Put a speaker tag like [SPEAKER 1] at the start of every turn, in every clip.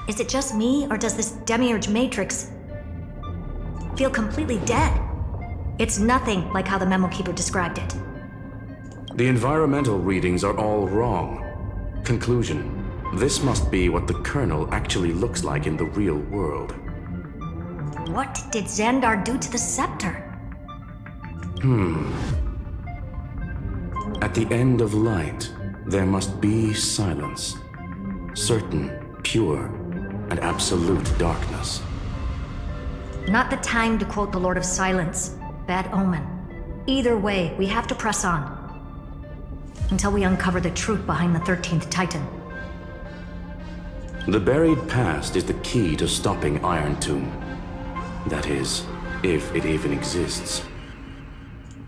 [SPEAKER 1] Is it just me, or does this Demiurge matrix feel completely dead? It's nothing like how the memo keeper described it.
[SPEAKER 2] The environmental readings are all wrong. Conclusion. This must be what the kernel actually looks like in the real world.
[SPEAKER 1] What did Xandar do to the scepter?
[SPEAKER 2] At the end of light, there must be silence. Certain, pure, and absolute darkness.
[SPEAKER 1] Not the time to quote the Lord of Silence. Bad omen. Either way, we have to press on. Until we uncover the truth behind the 13th Titan.
[SPEAKER 2] The buried past is the key to stopping Iron Tomb. That is, if it even exists.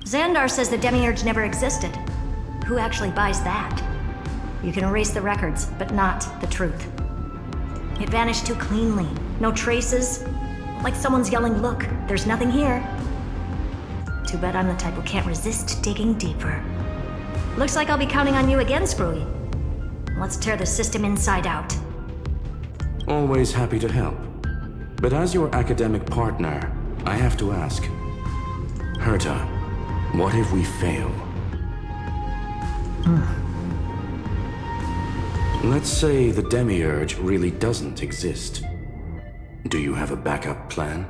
[SPEAKER 1] Xandar says the Demiurge never existed. Who actually buys that? You can erase the records, but not the truth. It vanished too cleanly. No traces. Like someone's yelling, "Look, there's nothing here." Too bad I'm the type who can't resist digging deeper. Looks like I'll be counting on you again, Screwy. Let's tear the system inside out.
[SPEAKER 2] Always happy to help. But as your academic partner, I have to ask. Herta, what if we fail? Let's say the Demiurge really doesn't exist. Do you have a backup plan?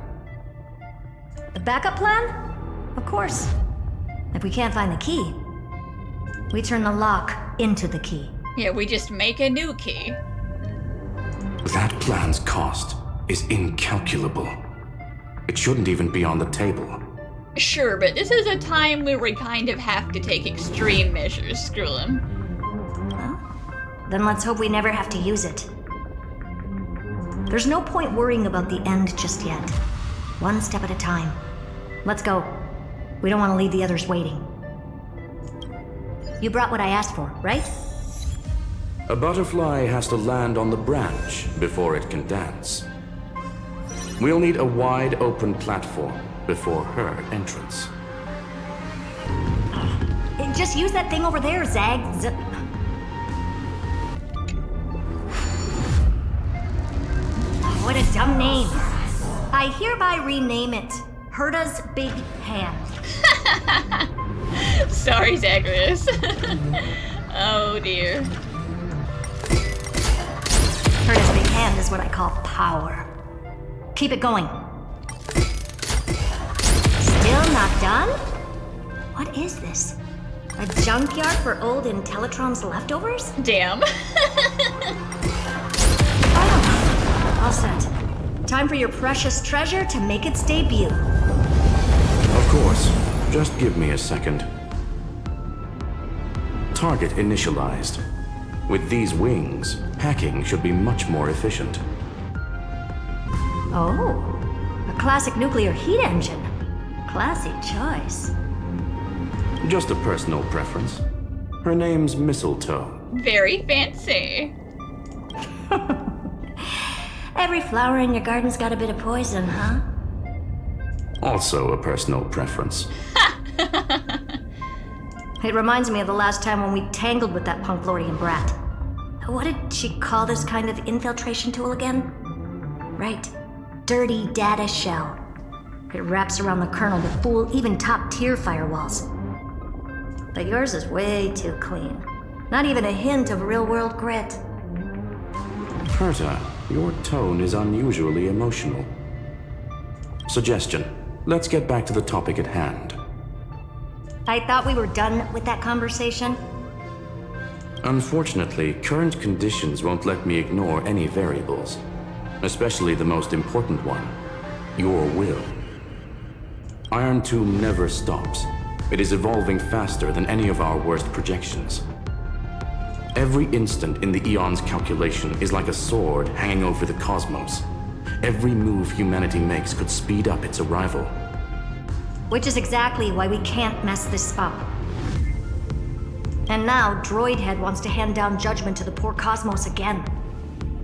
[SPEAKER 1] The backup plan? Of course. If we can't find the key, we turn the lock into the key.
[SPEAKER 3] Yeah, we just make a new key.
[SPEAKER 2] That plan's cost is incalculable. It shouldn't even be on the table.
[SPEAKER 3] Sure, but this is a time where we kind of have to take extreme measures, Screwllum.
[SPEAKER 1] Well, then let's hope we never have to use it. There's no point worrying about the end just yet. One step at a time. Let's go. We don't want to leave the others waiting. You brought what I asked for, right?
[SPEAKER 2] A butterfly has to land on the branch before it can dance. We'll need a wide open platform before her entrance.
[SPEAKER 1] Just use that thing over there, Zag. What a dumb name. I hereby rename it Herta's Big Hand.
[SPEAKER 3] Sorry, Zagreus. Oh dear.
[SPEAKER 1] Herta's Big Hand is what I call power. Keep it going. Still not done? What is this? A junkyard for old Intellitron's leftovers?
[SPEAKER 3] Damn.
[SPEAKER 1] Oh, all set. Time for your precious treasure to make its debut.
[SPEAKER 2] Of course. Just give me a second. Target initialized. With these wings, hacking should be much more efficient.
[SPEAKER 1] Oh, a classic nuclear heat engine. Classy choice.
[SPEAKER 2] Just a personal preference. Her name's Mistletoe.
[SPEAKER 3] Very fancy.
[SPEAKER 1] Every flower in your garden's got a bit of poison, huh?
[SPEAKER 2] Also a personal preference.
[SPEAKER 1] It reminds me of the last time when we tangled with that Punklorian brat. What did she call this kind of infiltration tool again? Right. Dirty data shell. It wraps around the kernel to fool even top-tier firewalls. But yours is way too clean. Not even a hint of real-world grit.
[SPEAKER 2] Herta, your tone is unusually emotional. Suggestion. Let's get back to the topic at hand.
[SPEAKER 1] I thought we were done with that conversation.
[SPEAKER 2] Unfortunately, current conditions won't let me ignore any variables. Especially the most important one. Your will. Iron Tomb never stops. It is evolving faster than any of our worst projections. Every instant in the Eon's calculation is like a sword hanging over the cosmos. Every move humanity makes could speed up its arrival.
[SPEAKER 1] Which is exactly why we can't mess this up. And now, Droidhead wants to hand down judgment to the poor cosmos again.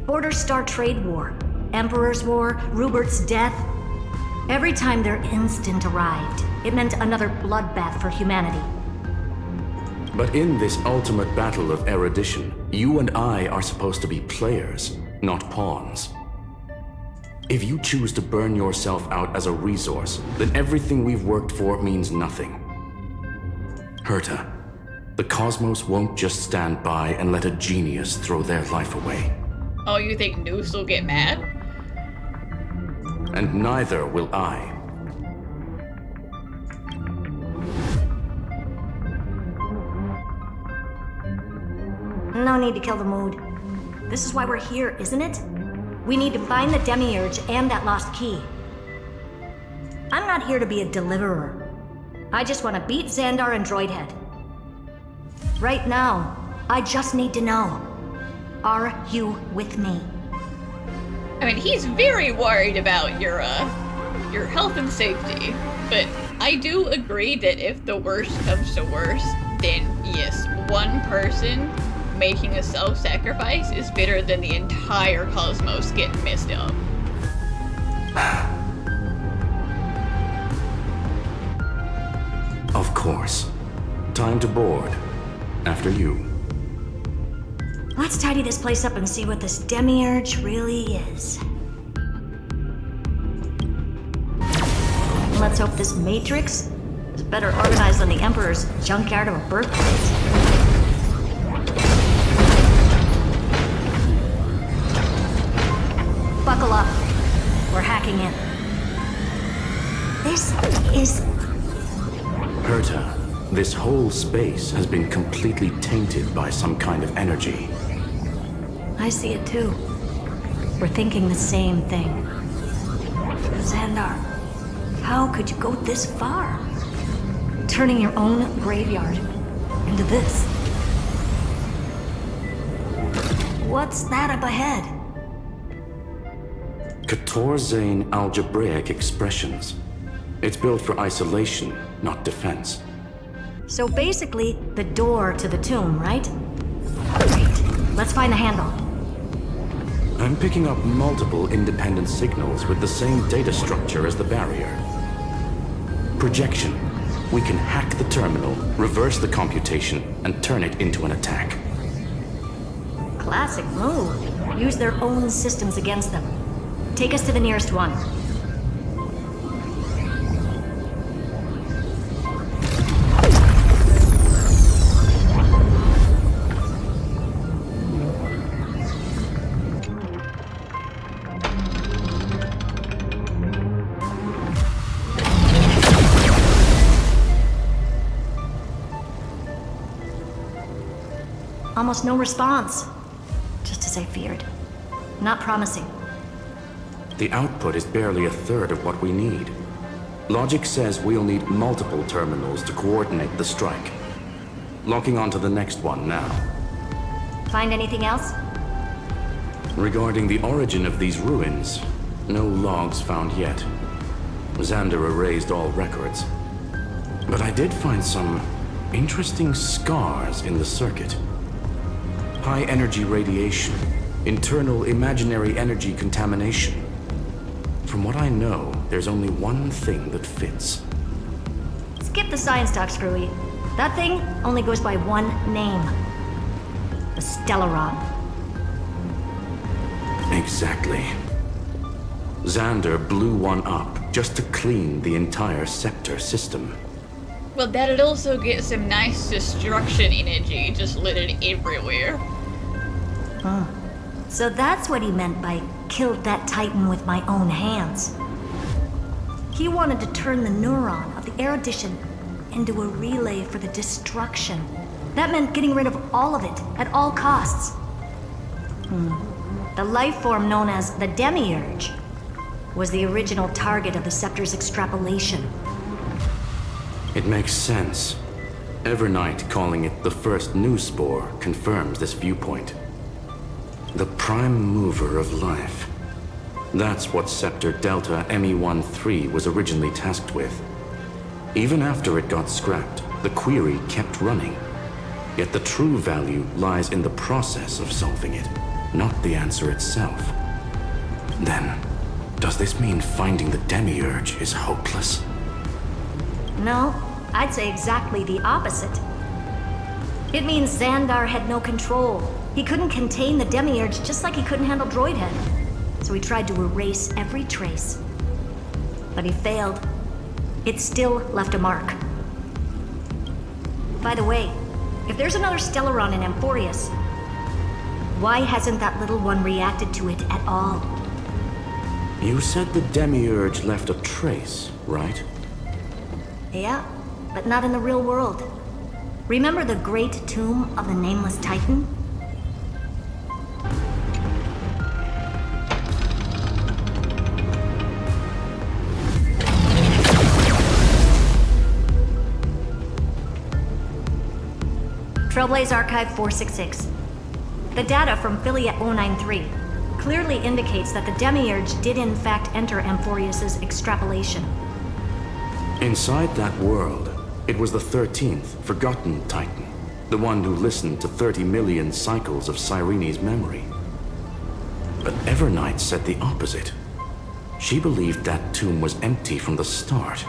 [SPEAKER 1] Border Star Trade War, Emperor's War, Rupert's death. Every time their instant arrived, it meant another bloodbath for humanity.
[SPEAKER 2] But in this ultimate battle of erudition, you and I are supposed to be players, not pawns. If you choose to burn yourself out as a resource, then everything we've worked for means nothing. Herta, the cosmos won't just stand by and let a genius throw their life away.
[SPEAKER 3] Oh, you think Noose will get mad?
[SPEAKER 2] And neither will I.
[SPEAKER 1] No need to kill the mood. This is why we're here, isn't it? We need to find the Demiurge and that lost key. I'm not here to be a deliverer. I just want to beat Xandar and Droidhead. Right now, I just need to know. Are you with me?
[SPEAKER 3] I mean, he's very worried about your health and safety, but I do agree that if the worst comes to worst, then yes, one person making a self-sacrifice is better than the entire cosmos getting messed up.
[SPEAKER 2] Of course. Time to board. After you.
[SPEAKER 1] Let's tidy this place up and see what this Demiurge really is. Let's hope this Matrix is better organized than the Emperor's junkyard of a birthplace. Buckle up. We're hacking in. This is...
[SPEAKER 2] Herta, this whole space has been completely tainted by some kind of energy.
[SPEAKER 1] I see it too. We're thinking the same thing. Xandar, how could you go this far? Turning your own graveyard into this. What's that up ahead?
[SPEAKER 2] Katorzane algebraic expressions. It's built for isolation, not defense.
[SPEAKER 1] So basically, the door to the tomb, right? Great. Let's find the handle.
[SPEAKER 2] I'm picking up multiple independent signals with the same data structure as the barrier. Projection. We can hack the terminal, reverse the computation, and turn it into an attack.
[SPEAKER 1] Classic move. Use their own systems against them. Take us to the nearest one. Almost no response. Just as I feared. Not promising.
[SPEAKER 2] The output is barely a third of what we need. Logic says we'll need multiple terminals to coordinate the strike. Locking onto the next one now.
[SPEAKER 1] Find anything else?
[SPEAKER 2] Regarding the origin of these ruins, no logs found yet. Xandar erased all records. But I did find some interesting scars in the circuit. High energy radiation, internal imaginary energy contamination. From what I know, there's only one thing that fits.
[SPEAKER 1] Skip the science talk, Screwy. That thing only goes by one name. The Stellaron.
[SPEAKER 2] Exactly. Xandar blew one up just to clean the entire scepter system.
[SPEAKER 3] Well, that'd also get some nice destruction energy just littered everywhere.
[SPEAKER 1] Huh. So that's what he meant by killed that Titan with my own hands. He wanted to turn the neuron of the erudition into a relay for the destruction. That meant getting rid of all of it, at all costs. The life form known as the Demiurge was the original target of the Scepter's extrapolation.
[SPEAKER 2] It makes sense. Evernight calling it the first new spore confirms this viewpoint. The prime mover of life. That's what Scepter Delta ME-13 was originally tasked with. Even after it got scrapped, the query kept running. Yet the true value lies in the process of solving it, not the answer itself. Then, does this mean finding the Demiurge is hopeless?
[SPEAKER 1] No, I'd say exactly the opposite. It means Xandar had no control. He couldn't contain the Demiurge just like he couldn't handle Droidhead. so he tried to erase every trace. But he failed. It still left a mark. By the way, if there's another Stellaron in Amphoreus, why hasn't that little one reacted to it at all?
[SPEAKER 2] You said the Demiurge left a trace, right?
[SPEAKER 1] Yeah, but not in the real world. Remember the great tomb of the Nameless Titan? Trailblaze Archive 466. The data from Filiate 093 clearly indicates that the Demiurge did in fact enter Amphoreus' extrapolation.
[SPEAKER 2] Inside that world, it was the 13th, forgotten Titan. The one who listened to 30 million cycles of Cyrene's memory. But Evernight said the opposite. She believed that tomb was empty from the start.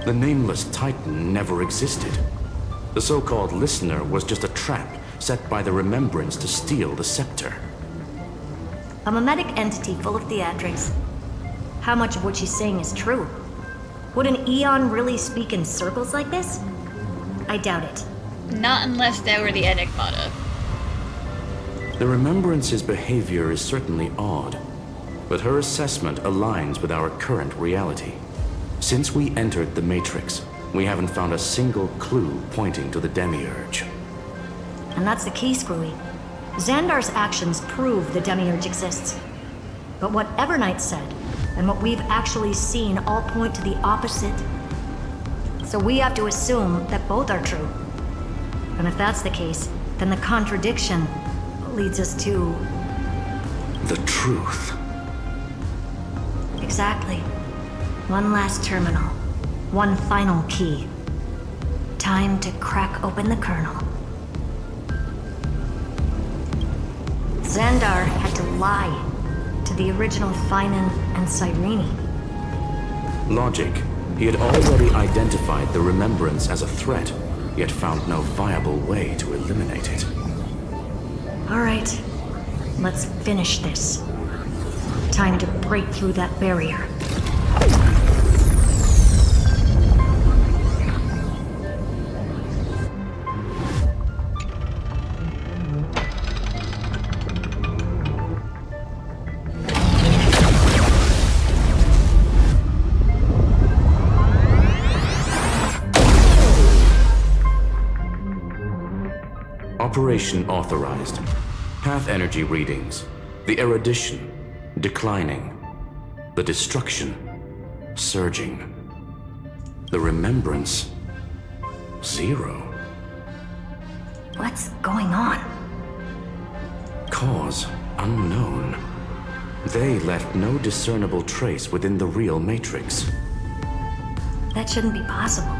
[SPEAKER 2] The Nameless Titan never existed. The so-called listener was just a trap set by the Remembrance to steal the scepter.
[SPEAKER 1] A mimetic entity full of theatrics. How much of what she's saying is true? Would an Eon really speak in circles like this? I doubt it.
[SPEAKER 3] Not unless that were the Enigmata.
[SPEAKER 2] The Remembrance's behavior is certainly odd, but her assessment aligns with our current reality. Since we entered the Matrix, we haven't found a single clue pointing to the Demiurge.
[SPEAKER 1] And that's the key, Screwy. Xandar's actions prove the Demiurge exists. But what Evernight said, and what we've actually seen all point to the opposite. So we have to assume that both are true. And if that's the case, then the contradiction leads us to...
[SPEAKER 2] the truth.
[SPEAKER 1] Exactly. One last terminal. One final key. Time to crack open the kernel. Xandar had to lie to the original Finan and Cyrene.
[SPEAKER 2] Logic. He had already identified the Remembrance as a threat, yet found no viable way to eliminate it.
[SPEAKER 1] All right, let's finish this. Time to break through that barrier.
[SPEAKER 2] Operation authorized. Path energy readings. The erudition. Declining. The destruction. Surging. The remembrance. 0.
[SPEAKER 1] What's going on?
[SPEAKER 2] Cause unknown. They left no discernible trace within the real Matrix.
[SPEAKER 1] That shouldn't be possible.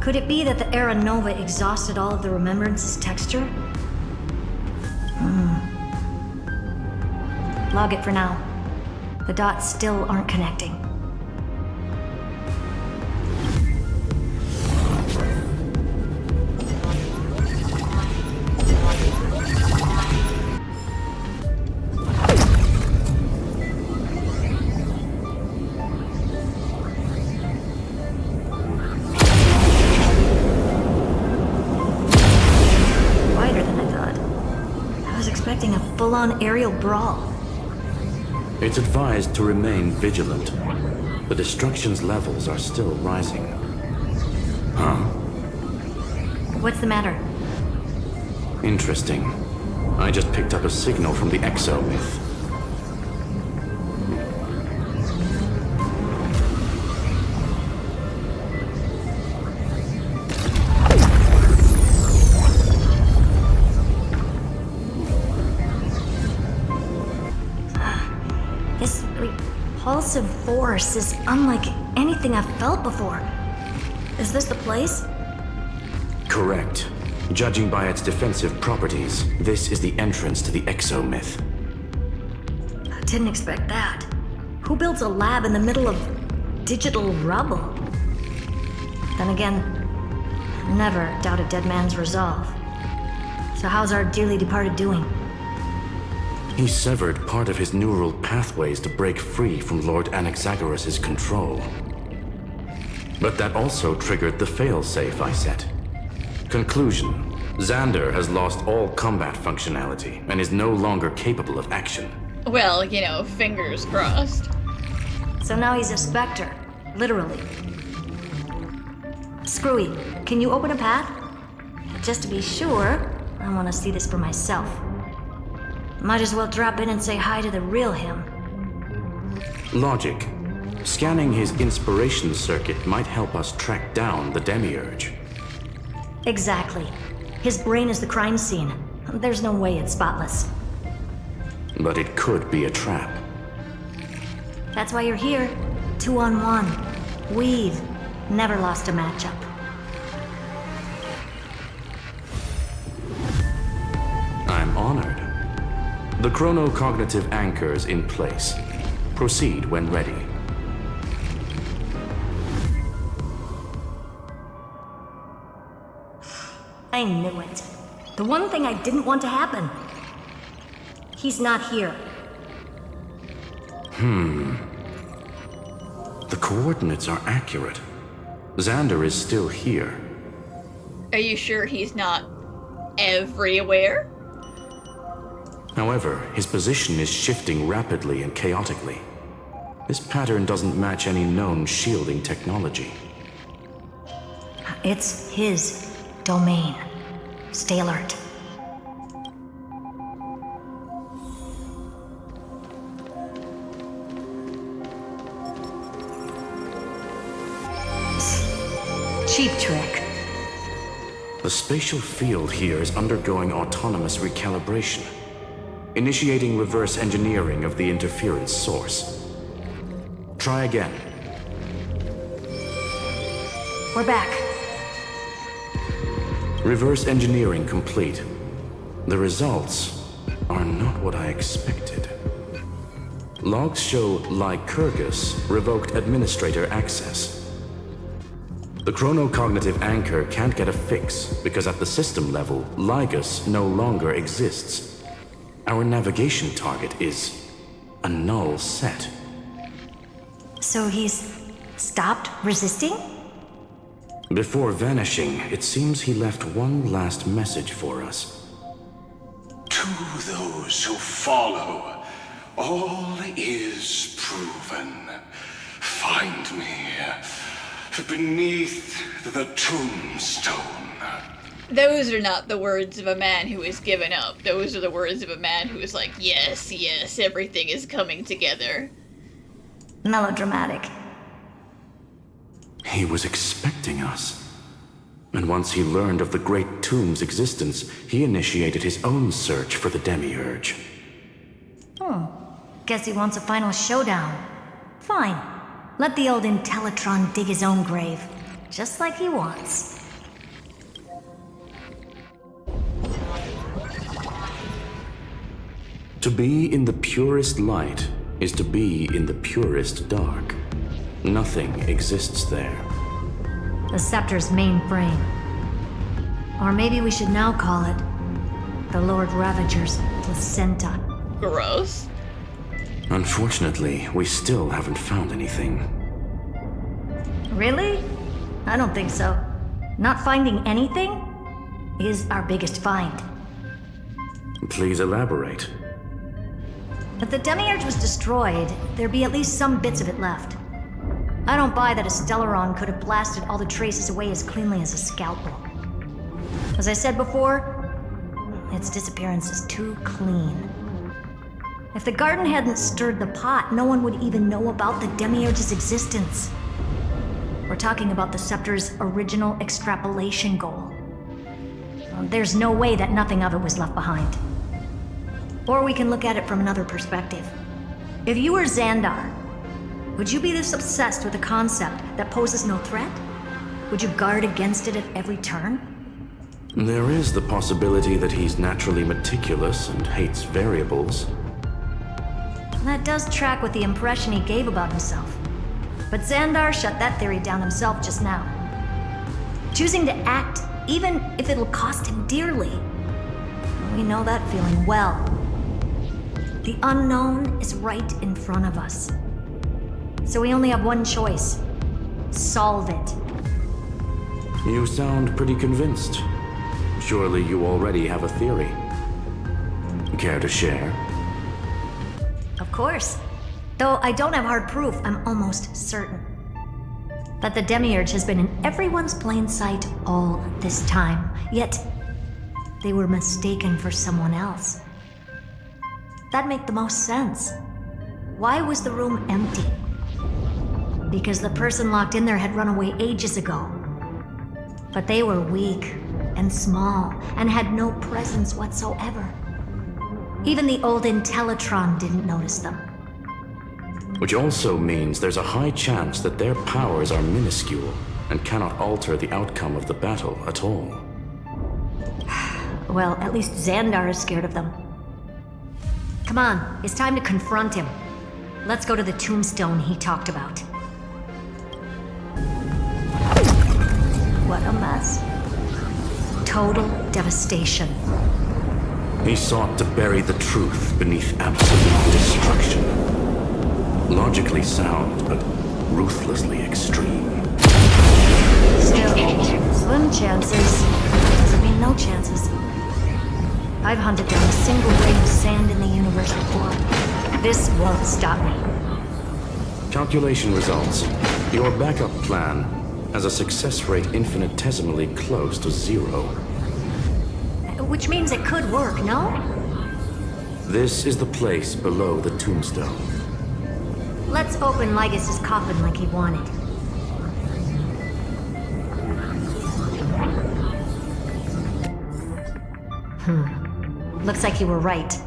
[SPEAKER 1] Could it be that the Era Nova exhausted all of the Remembrance's texture? Log it for now. The dots still aren't connecting. Full-on aerial brawl.
[SPEAKER 2] It's advised to remain vigilant. The destruction's levels are still rising. Huh?
[SPEAKER 1] What's the matter?
[SPEAKER 2] Interesting. I just picked up a signal from the exomyth.
[SPEAKER 1] Repulsive force is unlike anything I've felt before. Is this the place?
[SPEAKER 2] Correct. Judging by its defensive properties, this is the entrance to the exomyth.
[SPEAKER 1] I didn't expect that. Who builds a lab in the middle of digital rubble? Then again, never doubt a dead man's resolve. So how's our dearly departed doing?
[SPEAKER 2] He severed part of his neural pathways to break free from Lord Anaxagoras' control. But that also triggered the failsafe I set. Conclusion: Xander has lost all combat functionality and is no longer capable of action.
[SPEAKER 3] Well, you know, fingers crossed.
[SPEAKER 1] So now he's a specter, literally. Screwy, can you open a path? Just to be sure, I want to see this for myself. Might as well drop in and say hi to the real him.
[SPEAKER 2] Logic. Scanning his inspiration circuit might help us track down the Demiurge.
[SPEAKER 1] Exactly. His brain is the crime scene. There's no way it's spotless.
[SPEAKER 2] But it could be a trap.
[SPEAKER 1] That's why you're here. 2-on-1. We've never lost a matchup.
[SPEAKER 2] I'm honored. The chronocognitive anchor's in place. Proceed when ready.
[SPEAKER 1] I knew it. The one thing I didn't want to happen. He's not here.
[SPEAKER 2] The coordinates are accurate. Xander is still here.
[SPEAKER 3] Are you sure he's not everywhere?
[SPEAKER 2] However, his position is shifting rapidly and chaotically. This pattern doesn't match any known shielding technology.
[SPEAKER 1] It's his domain. Stay alert. Cheap trick.
[SPEAKER 2] The spatial field here is undergoing autonomous recalibration, initiating reverse engineering of the interference source. Try again.
[SPEAKER 1] We're back.
[SPEAKER 2] Reverse engineering complete. The results are not what I expected. Logs show Lycurgus revoked administrator access. The chronocognitive anchor can't get a fix because at the system level, Lygus no longer exists. Our navigation target is a null set.
[SPEAKER 1] So he's stopped resisting?
[SPEAKER 2] Before vanishing, it seems he left one last message for us.
[SPEAKER 4] To those who follow, all is proven. Find me beneath the tombstone.
[SPEAKER 3] Those are not the words of a man who has given up. Those are the words of a man who is like, yes, yes, everything is coming together.
[SPEAKER 1] Melodramatic.
[SPEAKER 2] He was expecting us. And once he learned of the Great Tomb's existence, he initiated his own search for the Demiurge.
[SPEAKER 1] Guess he wants a final showdown. Fine. Let the old Intellitron dig his own grave. Just like he wants.
[SPEAKER 2] To be in the purest light is to be in the purest dark. Nothing exists there.
[SPEAKER 1] The Scepter's main brain. Or maybe we should now call it the Lord Ravager's placenta.
[SPEAKER 3] Gross.
[SPEAKER 2] Unfortunately, we still haven't found anything.
[SPEAKER 1] Really? I don't think so. Not finding anything is our biggest find.
[SPEAKER 2] Please elaborate.
[SPEAKER 1] If the Demiurge was destroyed, there'd be at least some bits of it left. I don't buy that a Stellaron could have blasted all the traces away as cleanly as a scalpel. As I said before, its disappearance is too clean. If the garden hadn't stirred the pot, no one would even know about the Demiurge's existence. We're talking about the Scepter's original extrapolation goal. There's no way that nothing of it was left behind. Or we can look at it from another perspective. If you were Xandar, would you be this obsessed with a concept that poses no threat? Would you guard against it at every turn?
[SPEAKER 2] There is the possibility that he's naturally meticulous and hates variables.
[SPEAKER 1] That does track with the impression he gave about himself. But Xandar shut that theory down himself just now. Choosing to act, even if it'll cost him dearly. We know that feeling well. The unknown is right in front of us. So we only have one choice. Solve it.
[SPEAKER 2] You sound pretty convinced. Surely you already have a theory. Care to share?
[SPEAKER 1] Of course. Though I don't have hard proof, I'm almost certain that the Demiurge has been in everyone's plain sight all this time, yet they were mistaken for someone else. That'd make the most sense. Why was the room empty? Because the person locked in there had run away ages ago. But they were weak and small and had no presence whatsoever. Even the old Intellitron didn't notice them.
[SPEAKER 2] Which also means there's a high chance that their powers are minuscule and cannot alter the outcome of the battle at all.
[SPEAKER 1] Well, at least Xandar is scared of them. Come on, it's time to confront him. Let's go to the tombstone he talked about. What a mess. Total devastation.
[SPEAKER 2] He sought to bury the truth beneath absolute destruction. Logically sound, but ruthlessly extreme.
[SPEAKER 1] Still, slim chances doesn't mean no chances. I've hunted down a single grain of sand in the universe before. This won't stop me.
[SPEAKER 2] Calculation results. Your backup plan has a success rate infinitesimally close to 0.
[SPEAKER 1] Which means it could work, no?
[SPEAKER 2] This is the place below the tombstone.
[SPEAKER 1] Let's open Lygas's coffin like he wanted. Looks like you were right.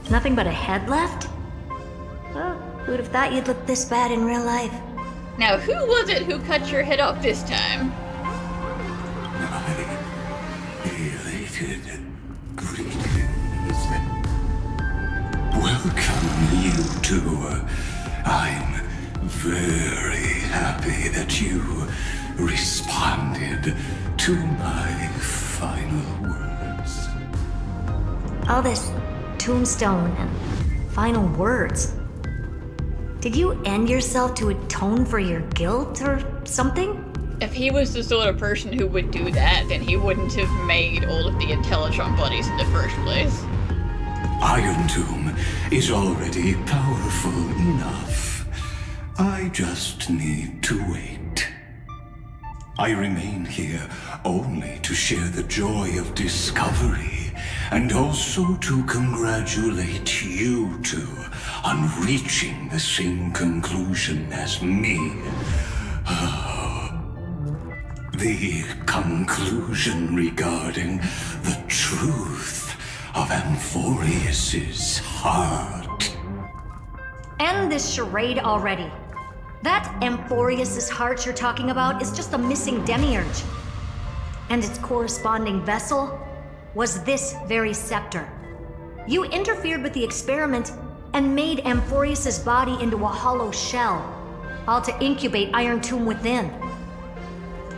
[SPEAKER 1] Nothing but a head left? Oh, who'd have thought you'd look this bad in real life?
[SPEAKER 3] Now, who was it who cut your head off this time?
[SPEAKER 4] Elated greetings. Welcome, you two. I'm very happy that you responded to my final words.
[SPEAKER 1] All this tombstone and final words. Did you end yourself to atone for your guilt or something?
[SPEAKER 3] If he was the sort of person who would do that, then he wouldn't have made all of the Intellitron bodies in the first place.
[SPEAKER 4] Iron Tomb is already powerful enough. I just need to wait. I remain here only to share the joy of discovery, and also to congratulate you two on reaching the same conclusion as me. The conclusion regarding the truth of Amphoreus's heart.
[SPEAKER 1] End this charade already. That Amphoreus's heart you're talking about is just a missing Demiurge. And its corresponding vessel was this very scepter. You interfered with the experiment and made Amphoreus's body into a hollow shell, all to incubate Iron Tomb within.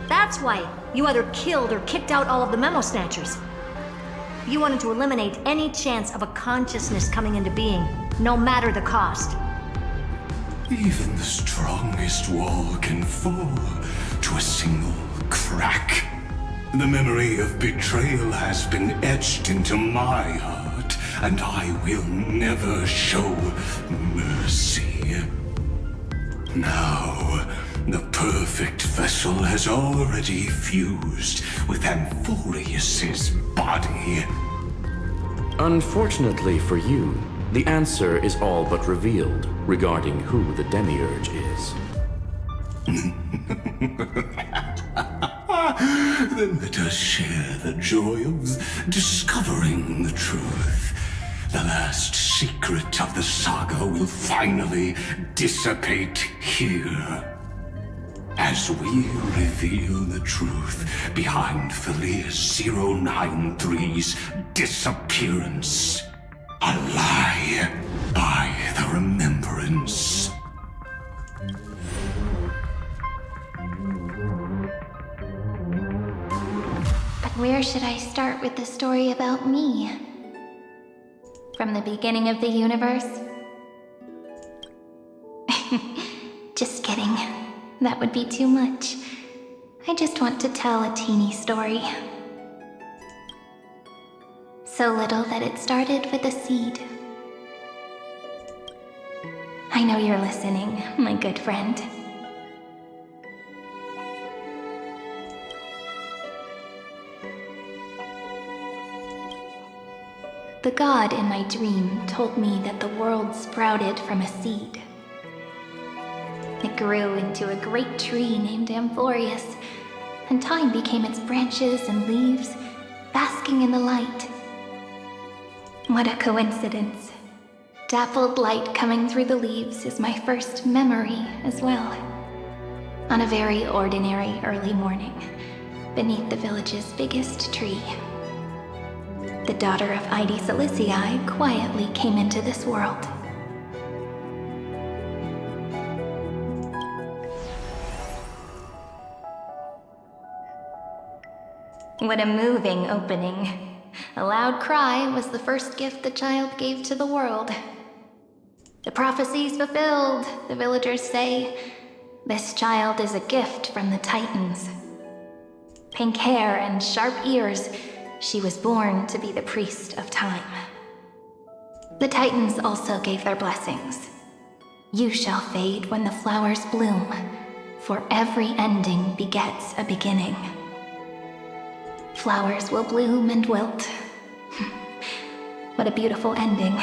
[SPEAKER 1] That's why you either killed or kicked out all of the Memo Snatchers. You wanted to eliminate any chance of a consciousness coming into being, no matter the cost.
[SPEAKER 4] Even the strongest wall can fall to a single crack. The memory of betrayal has been etched into my heart, and I will never show mercy. Now, the perfect vessel has already fused with Amphoreus's body.
[SPEAKER 2] Unfortunately for you, the answer is all but revealed regarding who the Demiurge is.
[SPEAKER 4] Then let us share the joy of discovering the truth. The last secret of the saga will finally dissipate here. As we reveal the truth behind Philius 093's disappearance. A lie by the remembrance.
[SPEAKER 5] Where should I start with the story about me? From the beginning of the universe? Just kidding. That would be too much. I just want to tell a teeny story. So little that it started with a seed. I know you're listening, my good friend. The god in my dream told me that the world sprouted from a seed. It grew into a great tree named Amphoreus, and time became its branches and leaves, basking in the light. What a coincidence. Dappled light coming through the leaves is my first memory as well. On a very ordinary early morning, beneath the village's biggest tree, the daughter of Ide Silicii quietly came into this world. What a moving opening. A loud cry was the first gift the child gave to the world. The prophecy's fulfilled, the villagers say. This child is a gift from the Titans. Pink hair and sharp ears, she was born to be the priest of time. The Titans also gave their blessings. You shall fade when the flowers bloom, for every ending begets a beginning. Flowers will bloom and wilt. What a beautiful ending.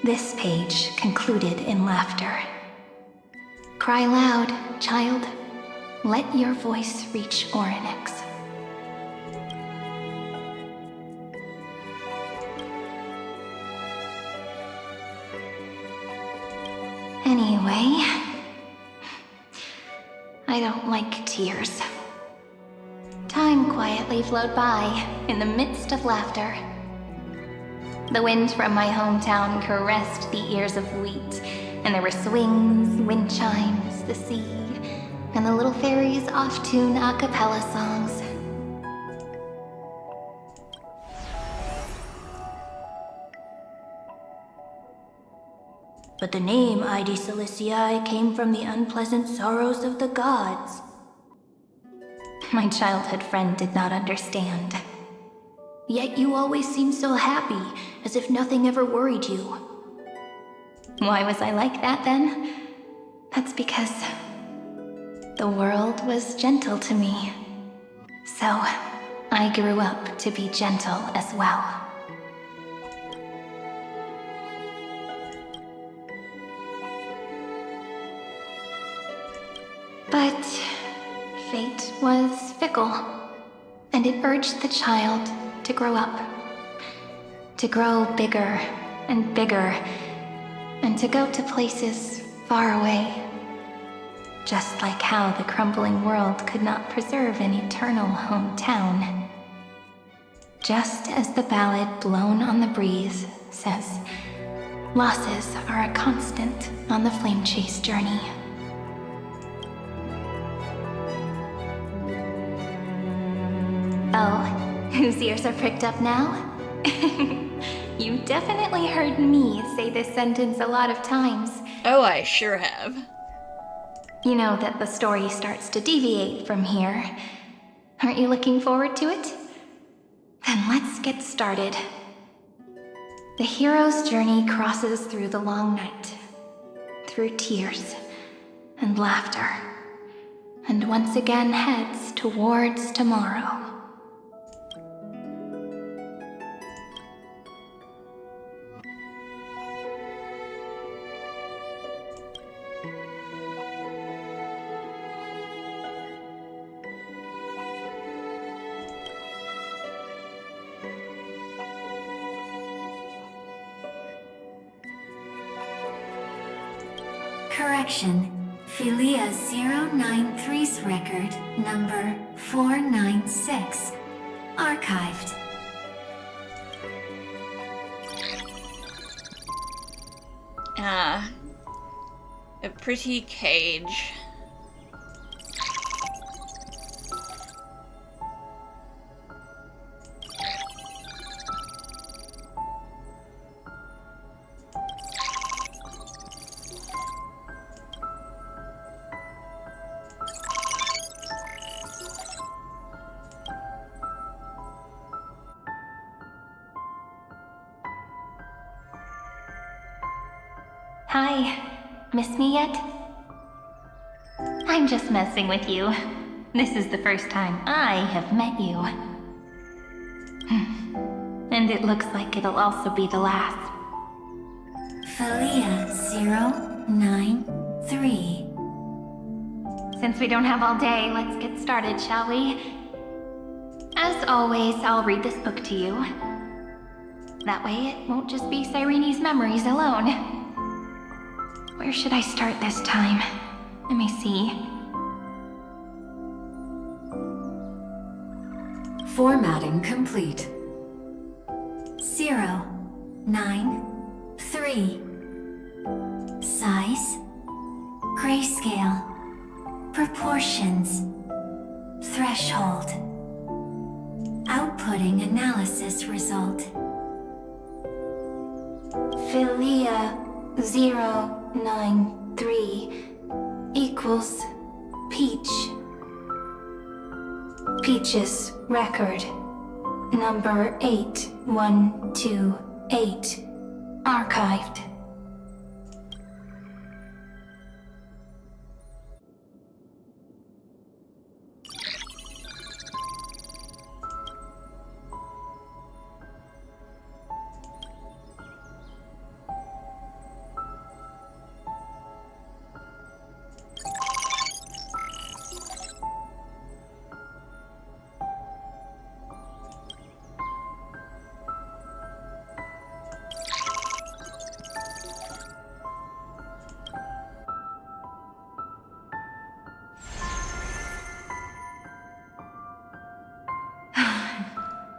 [SPEAKER 5] This page concluded in laughter. Cry loud, child. Let your voice reach Orynyx. Anyway, I don't like tears. Time quietly flowed by in the midst of laughter. The wind from my hometown caressed the ears of wheat, and there were swings, wind chimes, the sea, and the little fairies off-tune a cappella songs.
[SPEAKER 1] But the name Ide Silicii came from the unpleasant sorrows of the gods.
[SPEAKER 5] My childhood friend did not understand.
[SPEAKER 1] Yet you always seemed so happy, as if nothing ever worried you.
[SPEAKER 5] Why was I like that then? That's because the world was gentle to me. So I grew up to be gentle as well. But fate was fickle, and it urged the child to grow up. To grow bigger and bigger, and to go to places far away. Just like how the crumbling world could not preserve an eternal hometown. Just as the ballad blown on the breeze says, losses are a constant on the flame chase journey. Oh, whose ears are pricked up now? You definitely heard me say this sentence a lot of times.
[SPEAKER 3] Oh, I sure have.
[SPEAKER 5] You know that the story starts to deviate from here. Aren't you looking forward to it? Then let's get started. The hero's journey crosses through the long night, through tears and laughter, and once again heads towards tomorrow.
[SPEAKER 6] Correction. Philia 093's record number 496. Archived.
[SPEAKER 3] A pretty cage.
[SPEAKER 5] Hi. Miss me yet? I'm just messing with you. This is the first time I have met you. And it looks like it'll also be the last.
[SPEAKER 6] Philia 093.
[SPEAKER 5] Since we don't have all day, let's get started, shall we? As always, I'll read this book to you. That way it won't just be Cyrene's memories alone. Where should I start this time? Let me see.
[SPEAKER 6] Formatting complete. 093. Size. Grayscale. Proportions. Threshold. Outputting analysis result. Philia 093 equals Peach. Peach's record. Number 8128. Archived.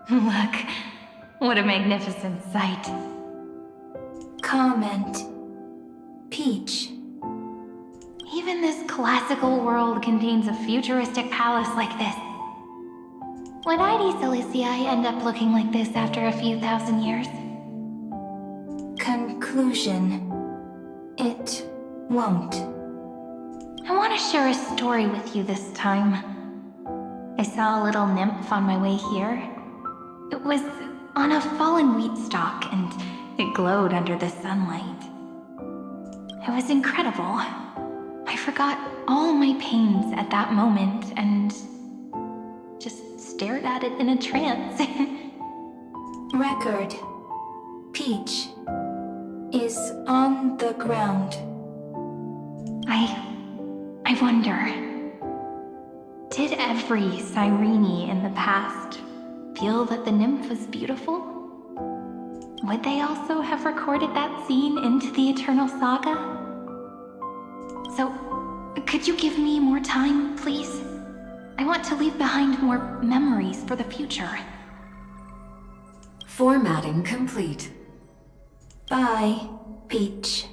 [SPEAKER 5] Look, what a magnificent sight.
[SPEAKER 6] Comment. Peach.
[SPEAKER 5] Even this classical world contains a futuristic palace like this. Would ID Silicii end up looking like this after a few thousand years?
[SPEAKER 6] Conclusion. It won't.
[SPEAKER 5] I want to share a story with you this time. I saw a little nymph on my way here. It was on a fallen wheat stalk, and it glowed under the sunlight. It was incredible. I forgot all my pains at that moment and just stared at it in a trance.
[SPEAKER 6] Record. Peach is on the ground.
[SPEAKER 5] I wonder, did every Cyrene in the past feel that the nymph was beautiful? Would they also have recorded that scene into the Eternal Saga? So, could you give me more time, please? I want to leave behind more memories for the future.
[SPEAKER 6] Formatting complete. Bye, Peach.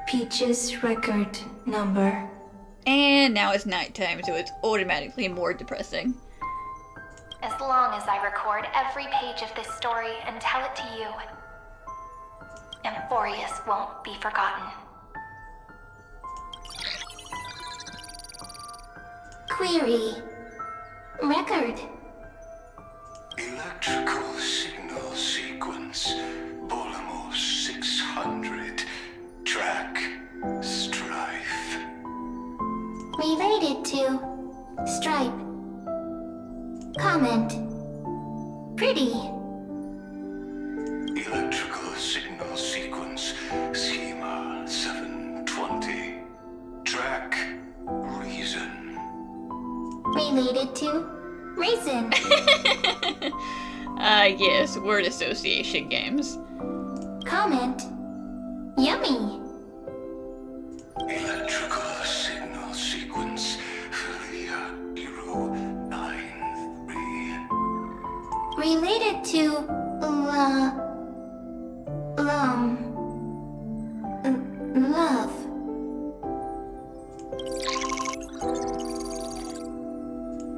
[SPEAKER 6] Peach's record number.
[SPEAKER 3] And now it's nighttime, so it's automatically more depressing.
[SPEAKER 5] As long as I record every page of this story and tell it to you, Amphoreus won't be forgotten.
[SPEAKER 6] Query. Record.
[SPEAKER 4] Electrical signal sequence. Bolamos 600. Track. Strife.
[SPEAKER 6] Related to Stripe. Comment. Pretty.
[SPEAKER 4] Electrical signal sequence. Schema 720. Track. Reason.
[SPEAKER 6] Related to Raisin.
[SPEAKER 3] Yes, word association games.
[SPEAKER 6] Comment. Yummy.
[SPEAKER 4] Electrical signal sequence. Philia 093.
[SPEAKER 6] Related to love.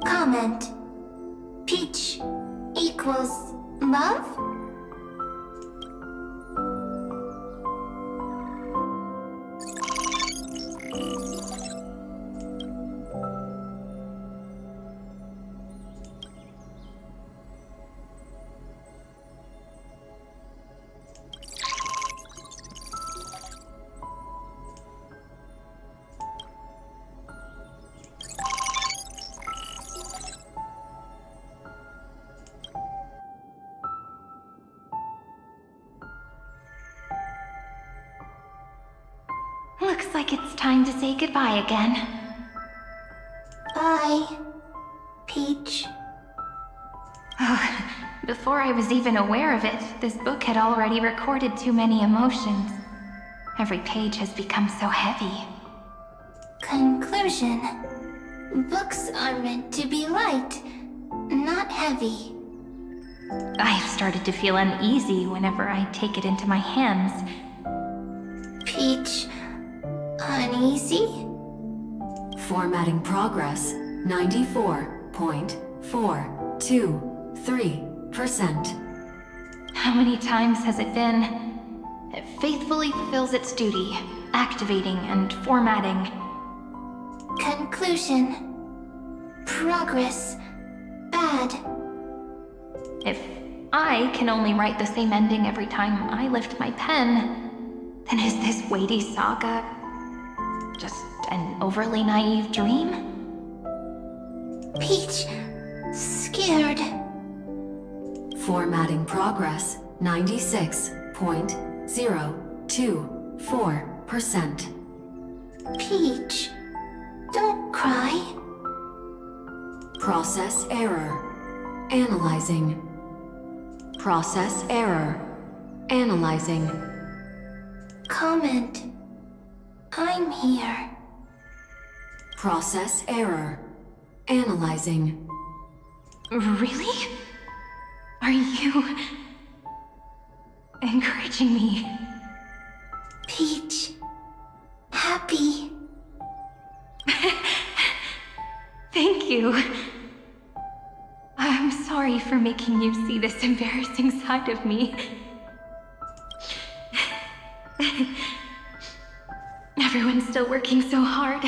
[SPEAKER 6] Comment. Peach equals love?
[SPEAKER 5] Looks like it's time to say goodbye again.
[SPEAKER 6] Bye, Peach.
[SPEAKER 5] Before I was even aware of it, this book had already recorded too many emotions. Every page has become so heavy.
[SPEAKER 6] Conclusion. Books are meant to be light, not heavy.
[SPEAKER 5] I've started to feel uneasy whenever I take it into my hands.
[SPEAKER 6] Peach, uneasy?
[SPEAKER 7] Formatting progress 94.423%.
[SPEAKER 5] How many times has it been? It faithfully fulfills its duty, activating and formatting.
[SPEAKER 6] Conclusion. Progress. Bad.
[SPEAKER 5] If I can only write the same ending every time I lift my pen, then is this weighty saga just an overly naive dream?
[SPEAKER 6] Peach, scared.
[SPEAKER 7] Formatting progress 96.024%.
[SPEAKER 6] Peach, don't cry.
[SPEAKER 7] Process error. Analyzing. Process error. Analyzing.
[SPEAKER 6] Comment. I'm here.
[SPEAKER 7] Process error. Analyzing.
[SPEAKER 5] Really? Are you encouraging me?
[SPEAKER 6] Peach, happy.
[SPEAKER 5] Thank you. I'm sorry for making you see this embarrassing side of me. Everyone's still working so hard.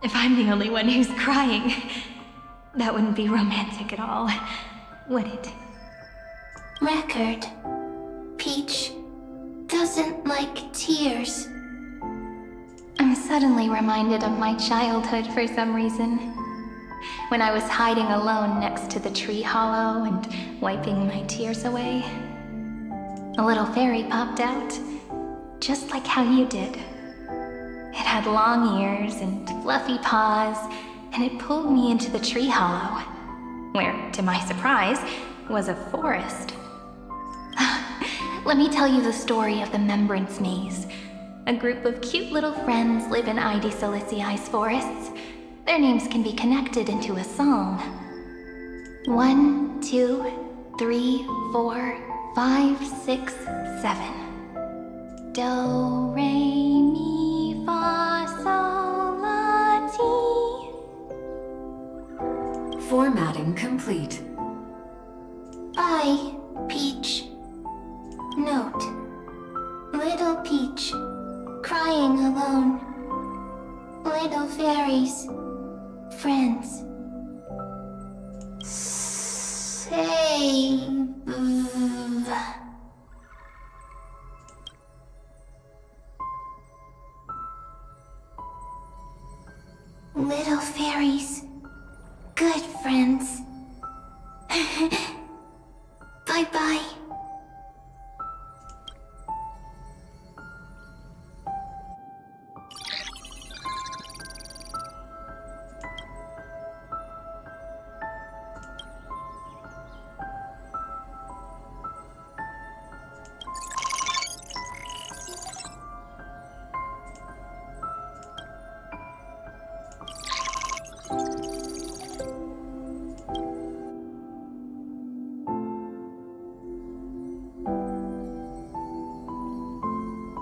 [SPEAKER 5] If I'm the only one who's crying, that wouldn't be romantic at all, would it?
[SPEAKER 6] Record. Peach doesn't like tears.
[SPEAKER 5] I'm suddenly reminded of my childhood for some reason. When I was hiding alone next to the tree hollow and wiping my tears away. A little fairy popped out, just like how you did. It had long ears and fluffy paws, and it pulled me into the tree hollow, where, to my surprise, was a forest. Let me tell you the story of the Membrance Maze. A group of cute little friends live in Ide Silicii's forests. Their names can be connected into a song. 1, 2, 3, 4, 5, 6, 7. Do, re, mi, fa, sol, la, ti.
[SPEAKER 7] Formatting complete.
[SPEAKER 6] Bye, Peach. Note. Little Peach, crying alone. Little fairies, friends. Save. Little fairies, good friends. Bye-bye.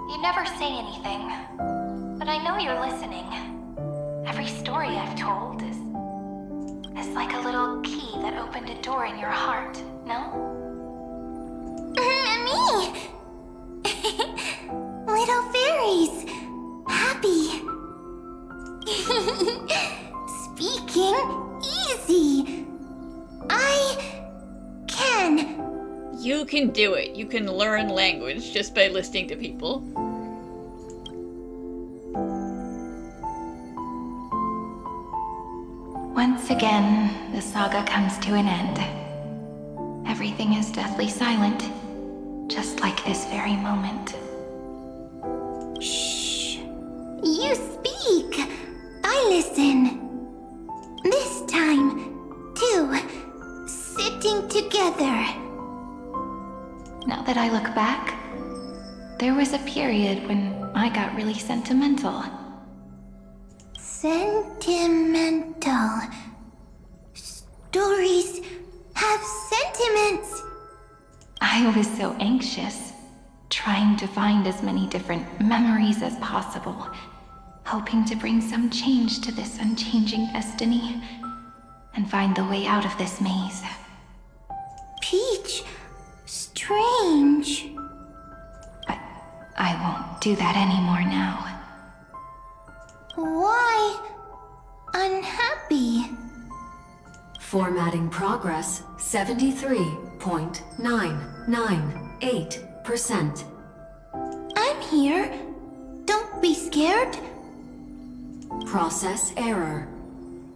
[SPEAKER 5] You never say anything, but I know you're listening. Every story I've told is like a little key that opened a door in your heart, no?
[SPEAKER 6] Me! Little fairies! Happy! Speaking easy! I can!
[SPEAKER 3] You can do it. You can learn language just by listening to people.
[SPEAKER 5] Once again, the saga comes to an end. Everything is deathly silent, just like this very moment.
[SPEAKER 6] Shh. listen. This time, too, sitting together.
[SPEAKER 5] Now that I look back, there was a period when I got really sentimental.
[SPEAKER 6] Sentimental. Stories have sentiments.
[SPEAKER 5] I was so anxious, trying to find as many different memories as possible, hoping to bring some change to this unchanging destiny, and find the way out of this maze.
[SPEAKER 6] Peach, strange.
[SPEAKER 5] But I won't do that anymore now.
[SPEAKER 6] Why unhappy?
[SPEAKER 7] Formatting progress 73.998%.
[SPEAKER 6] I'm here. Don't be scared.
[SPEAKER 7] Process error.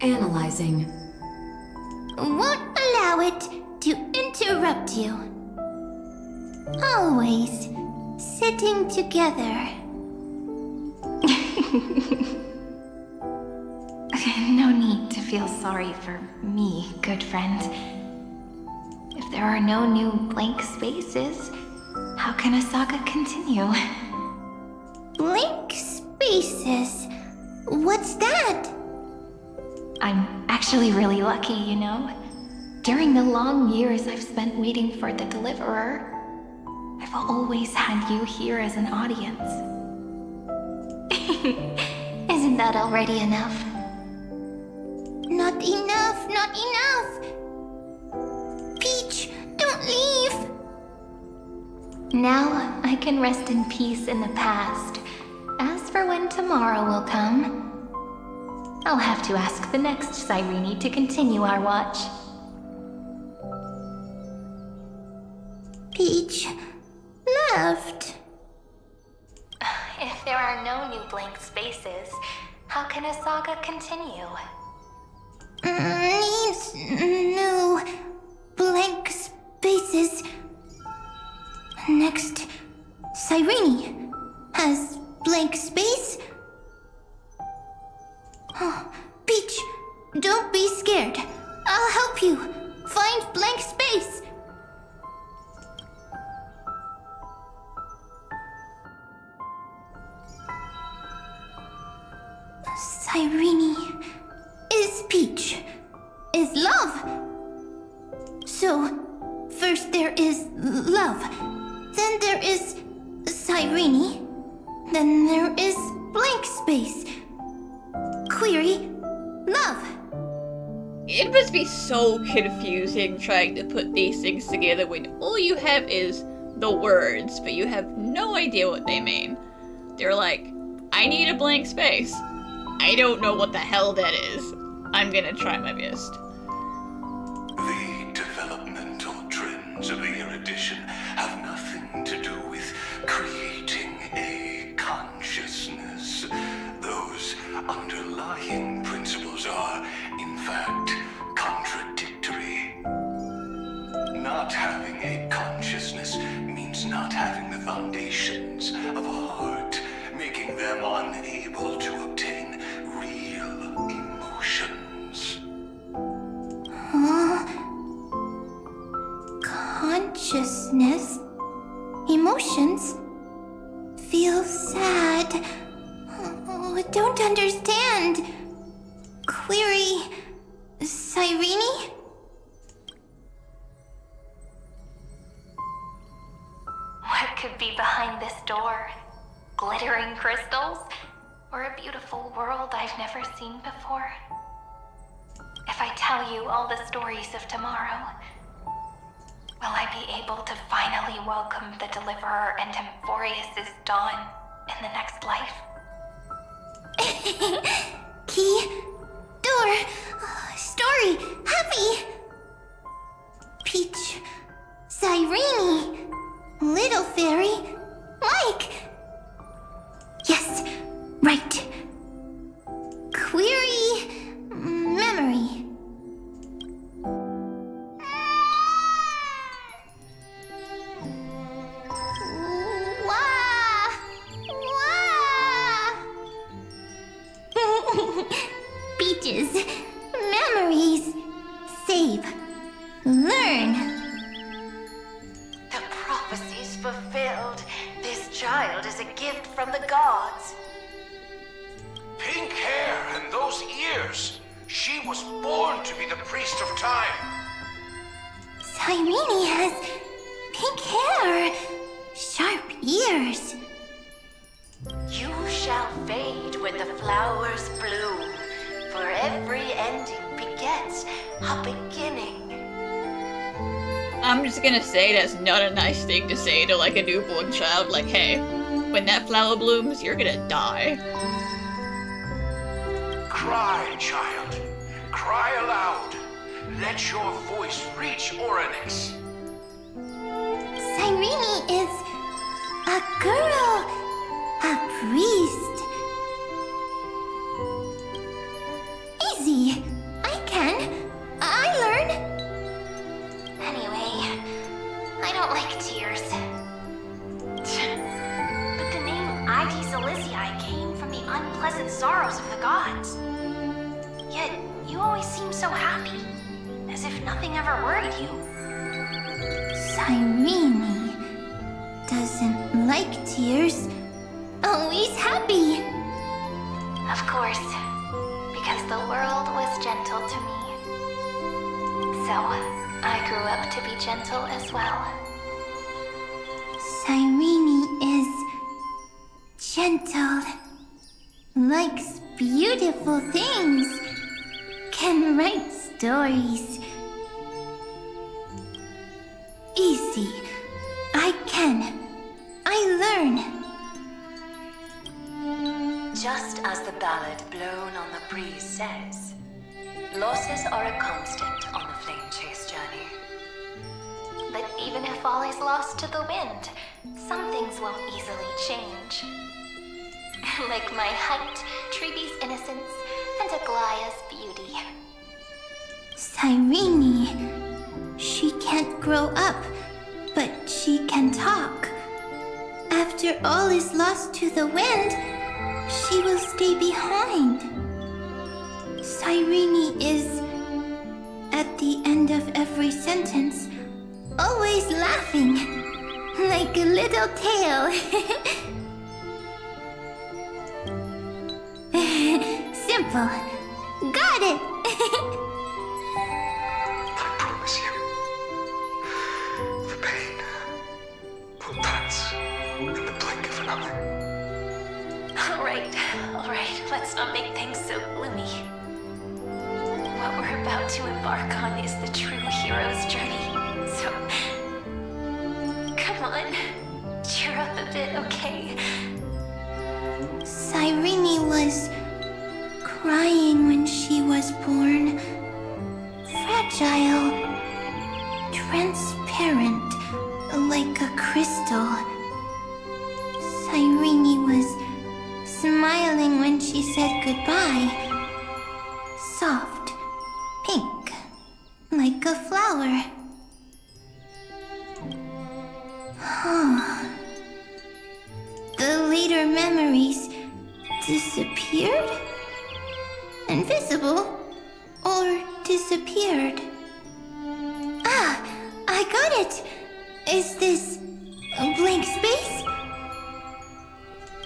[SPEAKER 7] Analyzing.
[SPEAKER 6] Won't allow it to interrupt you. Always sitting together.
[SPEAKER 5] No need to feel sorry for me, good friend. If there are no new blank spaces, how can a saga continue?
[SPEAKER 6] Blank spaces? What's that?
[SPEAKER 5] I'm actually really lucky, you know? During the long years I've spent waiting for the Deliverer, I've always had you here as an audience.
[SPEAKER 6] Isn't that already enough? Not enough, not enough! Peach, don't leave!
[SPEAKER 5] Now I can rest in peace in the past. As for when tomorrow will come, I'll have to ask the next Cyrene to continue our watch.
[SPEAKER 6] Peach left.
[SPEAKER 5] If there are no new blank spaces, how can a saga continue?
[SPEAKER 6] Needs no blank spaces. Next, Cyrene has blank space. Oh, Peach, don't be scared. I'll help you find blank space. Cyrene is Peach, is love. So, first there is love, then there is Cyrene, then there is blank space. Query, love.
[SPEAKER 3] It must be so confusing trying to put these things together when all you have is the words, but you have no idea what they mean. They're like, I need a blank space. I don't know what the hell that is. I'm gonna try my best.
[SPEAKER 4] The developmental trends of the erudition have nothing to do with creating a consciousness. Those underlying principles are, in fact, contradictory. Not having a consciousness means not having the foundations of a heart, making them unable to obtain real emotions.
[SPEAKER 6] Consciousness, emotions, feel sad. Oh, I don't understand. Query, Cyrene?
[SPEAKER 5] What could be behind this door? Glittering crystals? Or a beautiful world I've never seen before? If I tell you all the stories of tomorrow, will I be able to finally welcome the Deliverer and Amphoreus' dawn in the next life?
[SPEAKER 6] Key, door, story, happy. Peach, Cyrene, little fairy, like. Yes, right. Query, memory. Wah! Wah!
[SPEAKER 8] She was born to be the priest of time.
[SPEAKER 6] Cyrene has pink hair, sharp ears.
[SPEAKER 9] You shall fade when the flowers bloom, for every ending begets a beginning.
[SPEAKER 3] I'm just gonna say that's not a nice thing to say to like a newborn child, like, hey, when that flower blooms, you're gonna die.
[SPEAKER 8] Cry, child. Cry aloud. Let your voice reach Oryx.
[SPEAKER 6] Cyrene is a girl, a priest. Easy. I can. I learn. Anyway, I don't like tears.
[SPEAKER 1] But the name ID Silizii came from the unpleasant sorrows of the gods. Yet, you always seem so happy, as if nothing ever worried you.
[SPEAKER 6] Cyrene doesn't like tears. Always happy.
[SPEAKER 1] Of course, because the world was gentle to me. So, I grew up to be gentle as well.
[SPEAKER 6] Cyrene is gentle, likes beautiful things, can write stories. Easy. I can. I learn.
[SPEAKER 9] Just as the ballad blown on the breeze says, losses are a constant on the flame chase journey.
[SPEAKER 1] But even if all is lost to the wind, some things won't easily change. Like my height, Treebee's innocence, and Aglaya's beauty.
[SPEAKER 6] Cyrene. She can't grow up, but she can talk. After all is lost to the wind, she will stay behind. Cyrene is, at the end of every sentence, always laughing, like a little tail. Simple. Got it!
[SPEAKER 8] I promise you, the pain will pass in the blink of an eye.
[SPEAKER 1] All right, let's not make things so gloomy. What we're about to embark on is the true hero's journey, so... Come on, cheer up a bit, okay?
[SPEAKER 6] Cyrene was crying when she was born. Fragile, transparent, like a crystal. Cyrene was smiling when she said goodbye. Soft, pink, like a flower. The later memories disappeared? Invisible? Or disappeared? Ah, I got it! Is this a blank space?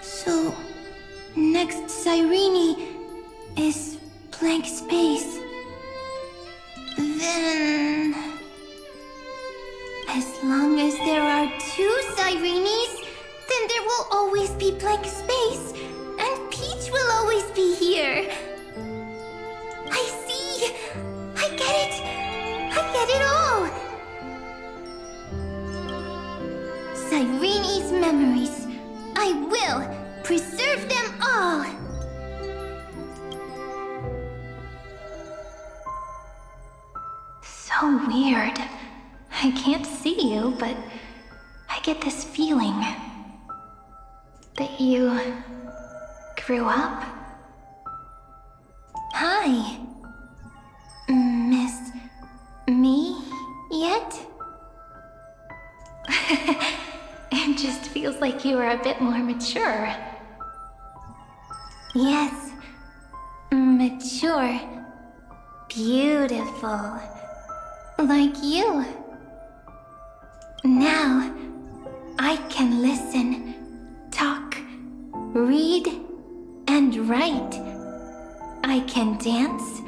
[SPEAKER 6] So, next Cyrene is blank space. Then... as long as there are two Cyrenes, then there will always be blank space, and Peach will always be here. I see! I get it! I get it all! Cyrene's memories. I will preserve them all!
[SPEAKER 5] So weird. I can't see you, but I get this feeling that you grew up.
[SPEAKER 6] Hi. Miss me yet?
[SPEAKER 5] It just feels like you are a bit more mature.
[SPEAKER 6] Yes. Mature. Beautiful. Like you. Now, I can listen, talk, read, and write. I can dance,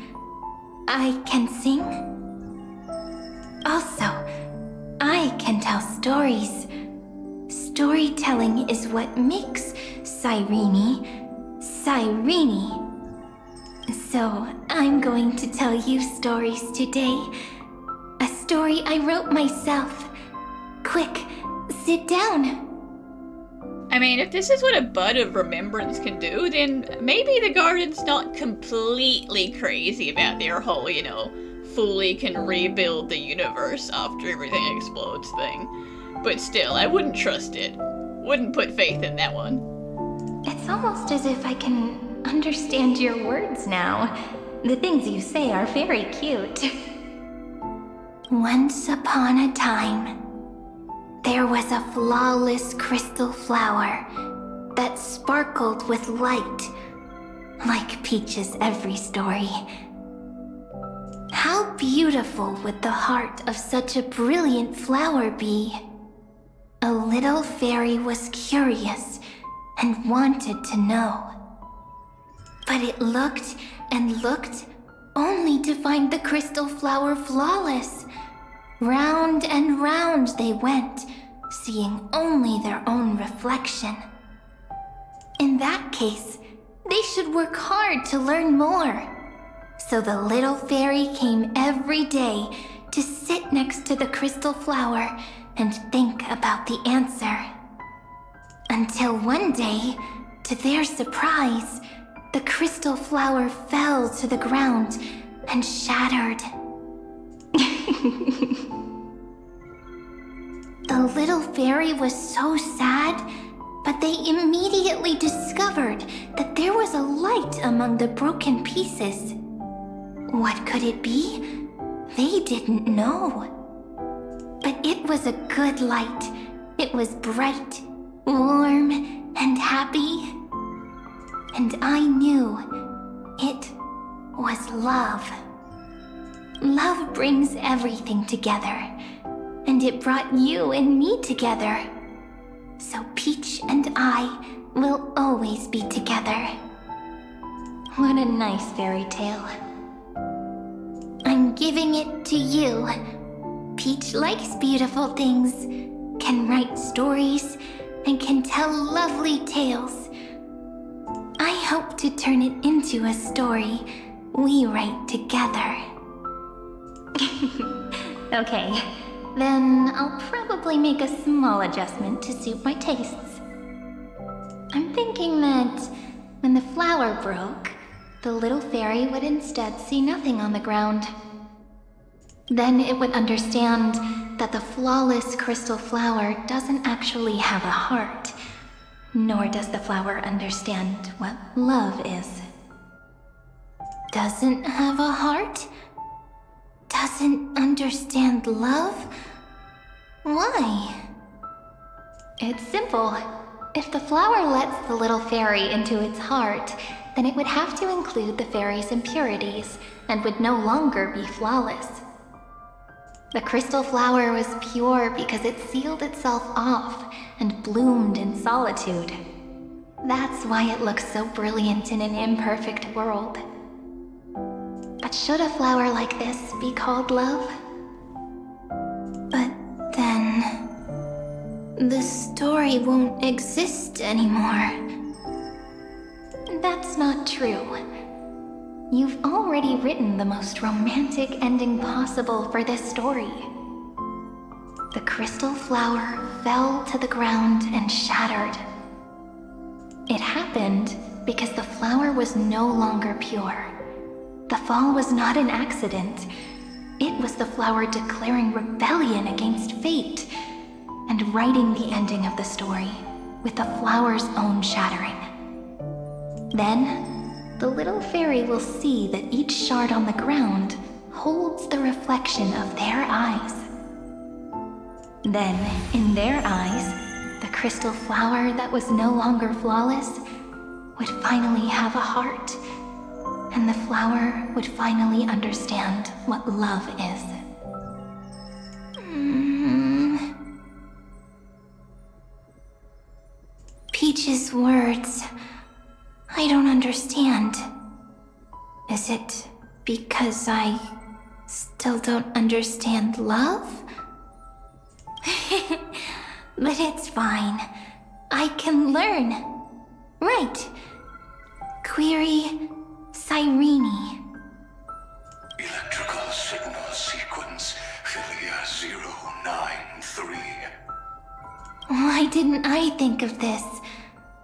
[SPEAKER 6] I can sing. Also, I can tell stories. Storytelling is what makes Cyrene, Cyrene. So, I'm going to tell you stories today. A story I wrote myself. Quick, sit down.
[SPEAKER 3] I mean, if this is what a bud of remembrance can do, then maybe the garden's not completely crazy about their whole, fully can rebuild the universe after everything explodes thing. But still, I wouldn't trust it. Wouldn't put faith in that one.
[SPEAKER 5] It's almost as if I can understand your words now. The things you say are very cute.
[SPEAKER 6] Once upon a time, there was a flawless crystal flower that sparkled with light, like Peach's every story. How beautiful would the heart of such a brilliant flower be? A little fairy was curious and wanted to know. But it looked and looked only to find the crystal flower flawless. Round and round they went, seeing only their own reflection. In that case, they should work hard to learn more. So the little fairy came every day to sit next to the crystal flower and think about the answer. Until one day, to their surprise, the crystal flower fell to the ground and shattered. The little fairy was so sad, but they immediately discovered that there was a light among the broken pieces. What could it be? They didn't know. But it was a good light. It was bright, warm, and happy. And I knew it was love. Love brings everything together, and it brought you and me together. So Peach and I will always be together.
[SPEAKER 5] What a nice fairy tale.
[SPEAKER 6] I'm giving it to you. Peach likes beautiful things, can write stories, and can tell lovely tales. I hope to turn it into a story we write together.
[SPEAKER 5] Okay, then I'll probably make a small adjustment to suit my tastes. I'm thinking that when the flower broke, the little fairy would instead see nothing on the ground. Then it would understand that the flawless crystal flower doesn't actually have a heart, nor does the flower understand what love is.
[SPEAKER 6] Doesn't have a heart? Doesn't understand love? Why?
[SPEAKER 5] It's simple. If the flower lets the little fairy into its heart, then it would have to include the fairy's impurities, and would no longer be flawless. The crystal flower was pure because it sealed itself off and bloomed in solitude. That's why it looks so brilliant in an imperfect world. But should a flower like this be called love?
[SPEAKER 6] But then... the story won't exist anymore.
[SPEAKER 5] That's not true. You've already written the most romantic ending possible for this story. The crystal flower fell to the ground and shattered. It happened because the flower was no longer pure. The fall was not an accident. It was the flower declaring rebellion against fate and writing the ending of the story with the flower's own shattering. Then, the little fairy will see that each shard on the ground holds the reflection of their eyes. Then, in their eyes, the crystal flower that was no longer flawless would finally have a heart, and the flower would finally understand what love is.
[SPEAKER 6] Peach's words... I don't understand. Is it
[SPEAKER 5] because I still don't understand love? But it's fine. I can learn. Right. Query Cyrene.
[SPEAKER 4] Electrical signal sequence Philia 093.
[SPEAKER 5] Why didn't I think of this?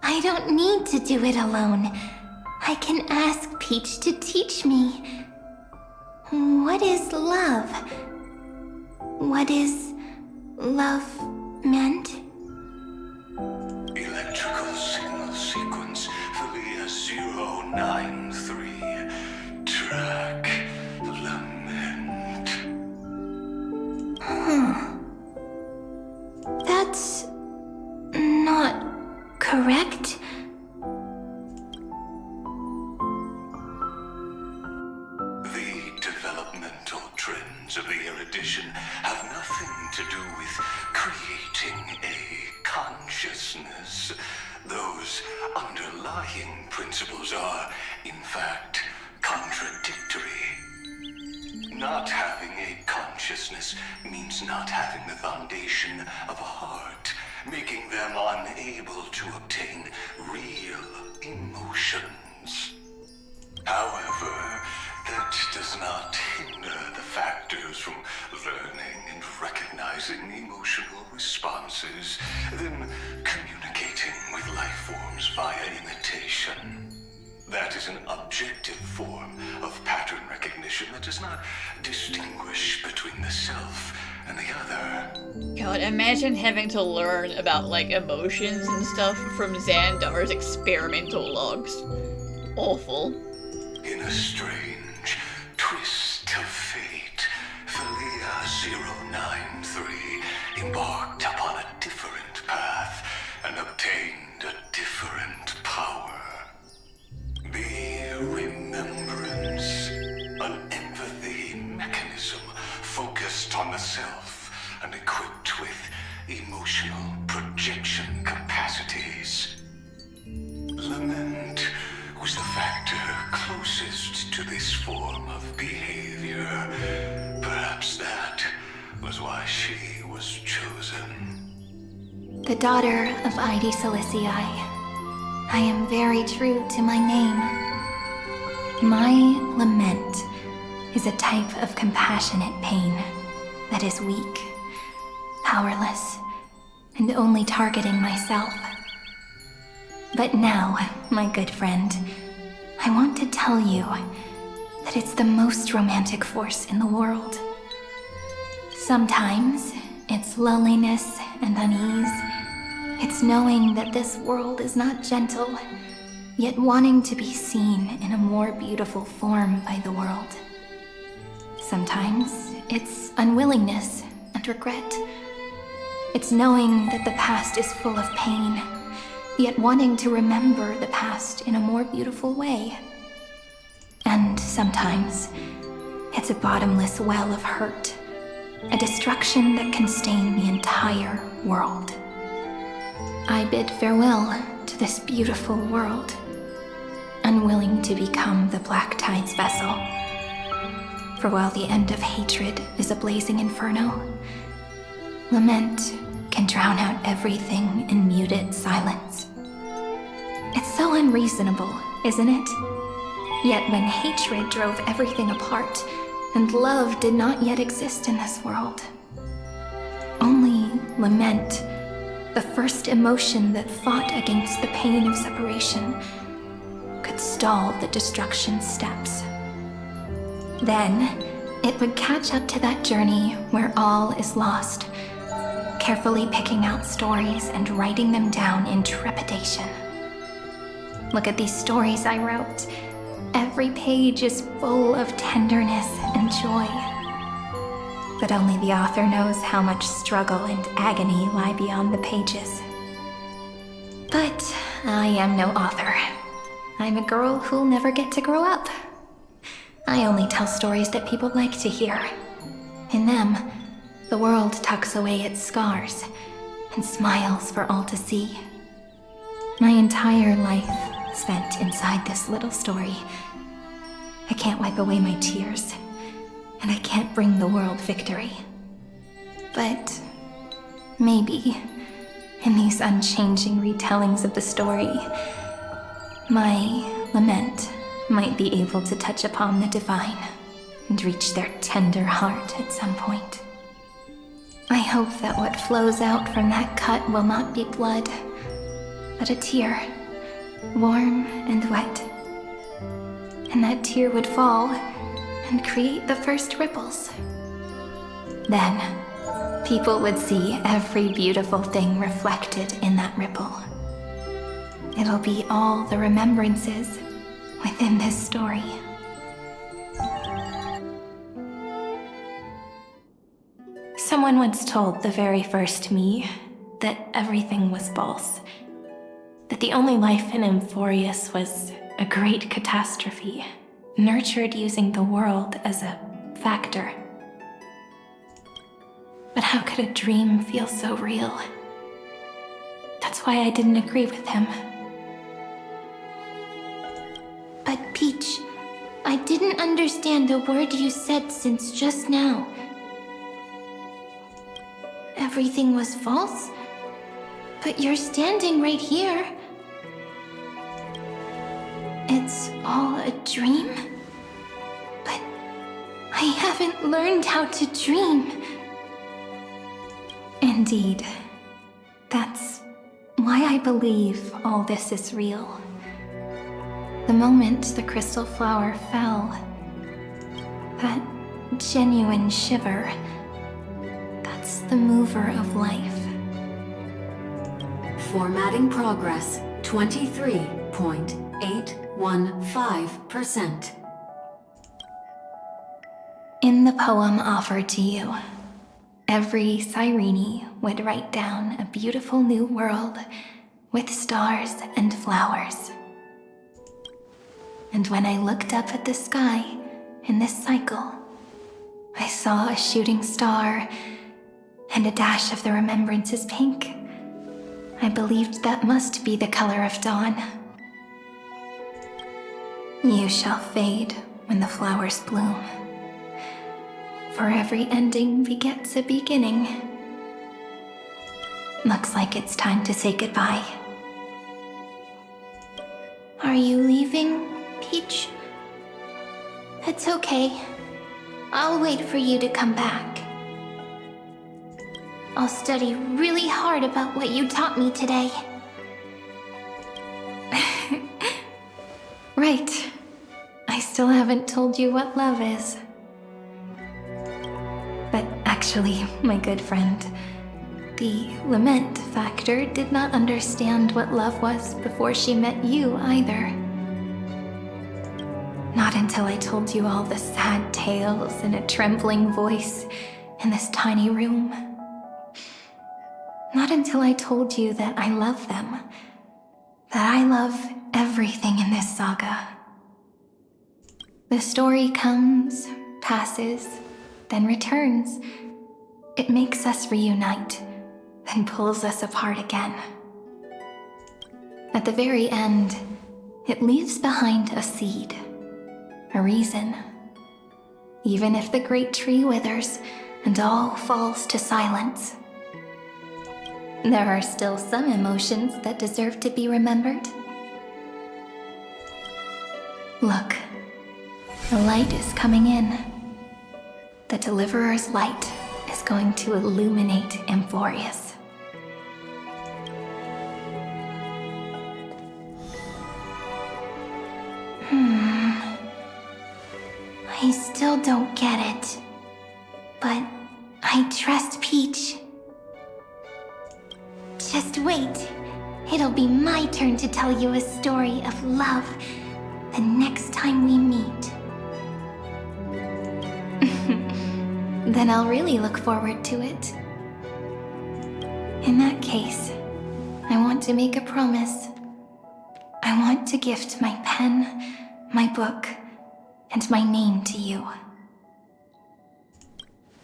[SPEAKER 5] I don't need to do it alone. I can ask Peach to teach me. What is love? What is love meant?
[SPEAKER 4] Electrical signal sequence Philia 093. Track lament.
[SPEAKER 5] That's not correct.
[SPEAKER 4] The developmental trends of the erudition have nothing to do with creating a consciousness. Those underlying principles are, in fact, contradictory. Not having a consciousness means not having the foundation of a heart, making them unable to obtain real emotions. However, that does not hinder the factors from learning and recognizing emotional responses, then communicating with life forms via imitation. That is an objective form of pattern recognition that does not distinguish between the self and the other.
[SPEAKER 3] God, imagine having to learn about, like, emotions and stuff from Xandar's experimental logs. Awful.
[SPEAKER 4] In a strange twist of fate, Philia 093 embarked upon a different path and obtained a different power. The remembrance, an empathy mechanism focused on the self and equipped with emotional projection capacities. Lament was the factor closest to this form of behavior. Perhaps that was why she was chosen.
[SPEAKER 5] The daughter of Ide Silicii. I am very true to my name. My lament is a type of compassionate pain that is weak, powerless, and only targeting myself. But now, my good friend, I want to tell you that it's the most romantic force in the world. Sometimes it's loneliness and unease. It's knowing that this world is not gentle, yet wanting to be seen in a more beautiful form by the world. Sometimes it's unwillingness and regret. It's knowing that the past is full of pain, yet wanting to remember the past in a more beautiful way. And sometimes it's a bottomless well of hurt, a destruction that can stain the entire world. I bid farewell to this beautiful world, unwilling to become the Black Tide's vessel. For while the end of hatred is a blazing inferno, lament can drown out everything in muted silence. It's so unreasonable, isn't it? Yet when hatred drove everything apart, and love did not yet exist in this world, only lament, the first emotion that fought against the pain of separation, could stall the destruction steps. Then, it would catch up to that journey where all is lost, carefully picking out stories and writing them down in trepidation. Look at these stories I wrote. Every page is full of tenderness and joy. But only the author knows how much struggle and agony lie beyond the pages. But I am no author. I'm a girl who'll never get to grow up. I only tell stories that people like to hear. In them, the world tucks away its scars and smiles for all to see. My entire life spent inside this little story. I can't wipe away my tears, and I can't bring the world victory. But maybe, in these unchanging retellings of the story, my lament might be able to touch upon the divine and reach their tender heart at some point. I hope that what flows out from that cut will not be blood, but a tear, warm and wet. And that tear would fall and create the first ripples. Then, people would see every beautiful thing reflected in that ripple. It'll be all the remembrances within this story. Someone once told the very first me that everything was false. That the only life in Amphoreus was a great catastrophe, nurtured using the world as a factor. But how could a dream feel so real? That's why I didn't agree with him.
[SPEAKER 6] But Peach, I didn't understand a word you said since just now. Everything was false? But you're standing right here. It's all a dream? But I haven't learned how to dream.
[SPEAKER 5] Indeed. That's why I believe all this is real. The moment the crystal flower fell, that genuine shiver, that's the mover of life.
[SPEAKER 7] Formatting progress 23.815%.
[SPEAKER 5] In the poem offered to you, every Cyrene would write down a beautiful new world with stars and flowers. And when I looked up at the sky in this cycle, I saw a shooting star and a dash of the remembrances pink. I believed that must be the color of dawn. You shall fade when the flowers bloom. For every ending begets a beginning. Looks like it's time to say goodbye.
[SPEAKER 6] Are you leaving, Peach? It's okay. I'll wait for you to come back. I'll study really hard about what you taught me today.
[SPEAKER 5] Right. I still haven't told you what love is. But actually, my good friend, the lament factor did not understand what love was before she met you either. Not until I told you all the sad tales in a trembling voice in this tiny room. Not until I told you that I love them, that I love everything in this saga. The story comes, passes, then returns. It makes us reunite, then pulls us apart again. At the very end, it leaves behind a seed, a reason. Even if the great tree withers and all falls to silence, there are still some emotions that deserve to be remembered. Look, the light is coming in. The Deliverer's light is going to illuminate Amphoreus.
[SPEAKER 6] I still don't get it. But I trust Peach. Just wait. It'll be my turn to tell you a story of love the next time we meet.
[SPEAKER 5] Then I'll really look forward to it. In that case, I want to make a promise. I want to gift my pen, my book, and my name to you.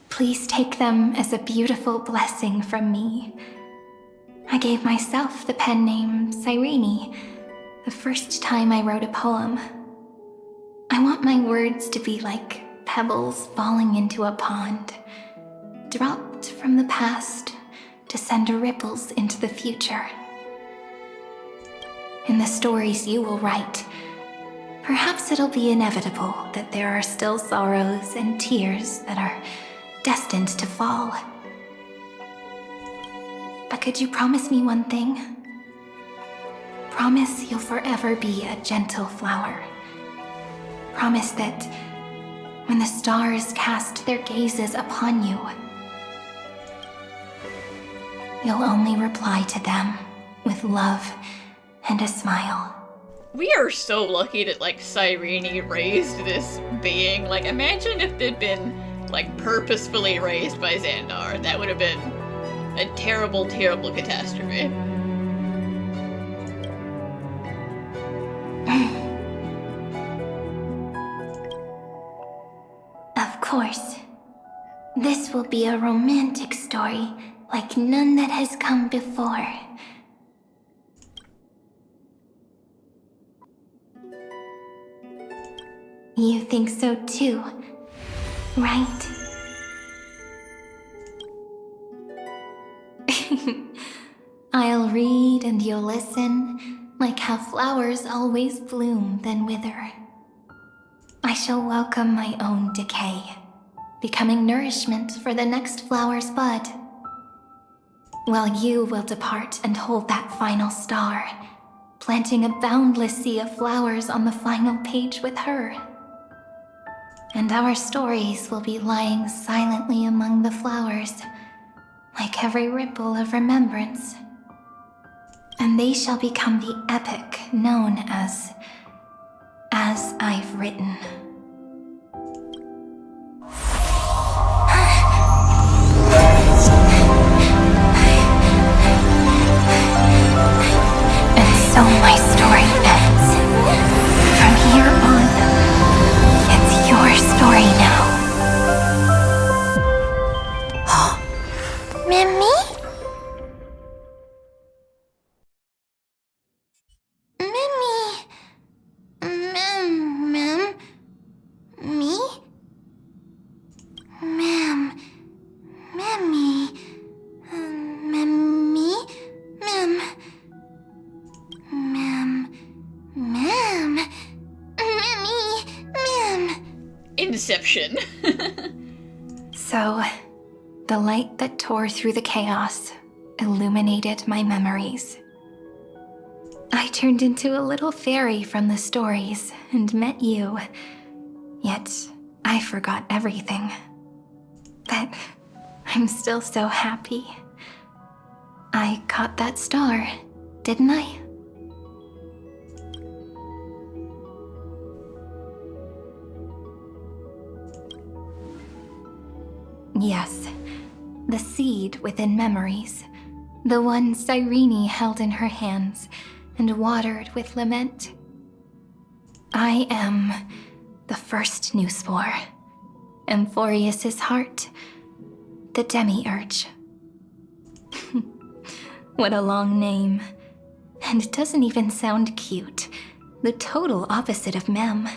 [SPEAKER 5] Please take them as a beautiful blessing from me. I gave myself the pen name Cyrene the first time I wrote a poem. I I want my words to be like pebbles falling into a pond, dropped from the past to send ripples into the future. In the stories you will write, perhaps it'll be inevitable that there are still sorrows and tears that are destined to fall. But could you promise me one thing? Promise you'll forever be a gentle flower. Promise that when the stars cast their gazes upon you, you'll only reply to them with love and a smile.
[SPEAKER 3] We are so lucky that, like, Cyrene raised this being. Like, imagine if they'd been, like, purposefully raised by Xandar. That would have been a terrible, terrible catastrophe.
[SPEAKER 5] Of course. This will be a romantic story like none that has come before. You think so too, right? I'll read and you'll listen, like how flowers always bloom then wither. I shall welcome my own decay, becoming nourishment for the next flower's bud. While you will depart and hold that final star, planting a boundless sea of flowers on the final page with her. And our stories will be lying silently among the flowers, like every ripple of remembrance. And they shall become the epic known as I've Written. And so my story ends. From here on, it's your story now.
[SPEAKER 6] Mimi?
[SPEAKER 3] Inception.
[SPEAKER 5] So, the light that tore through the chaos illuminated my memories. I turned into a little fairy from the stories and met you, yet I forgot everything. But I'm still so happy. I caught that star, didn't I? Yes, the seed within memories, the one Cyrene held in her hands and watered with lament. I am the first new spore, Amphoreus' heart, the Demiurge. What a long name. And it doesn't even sound cute, the total opposite of Mem.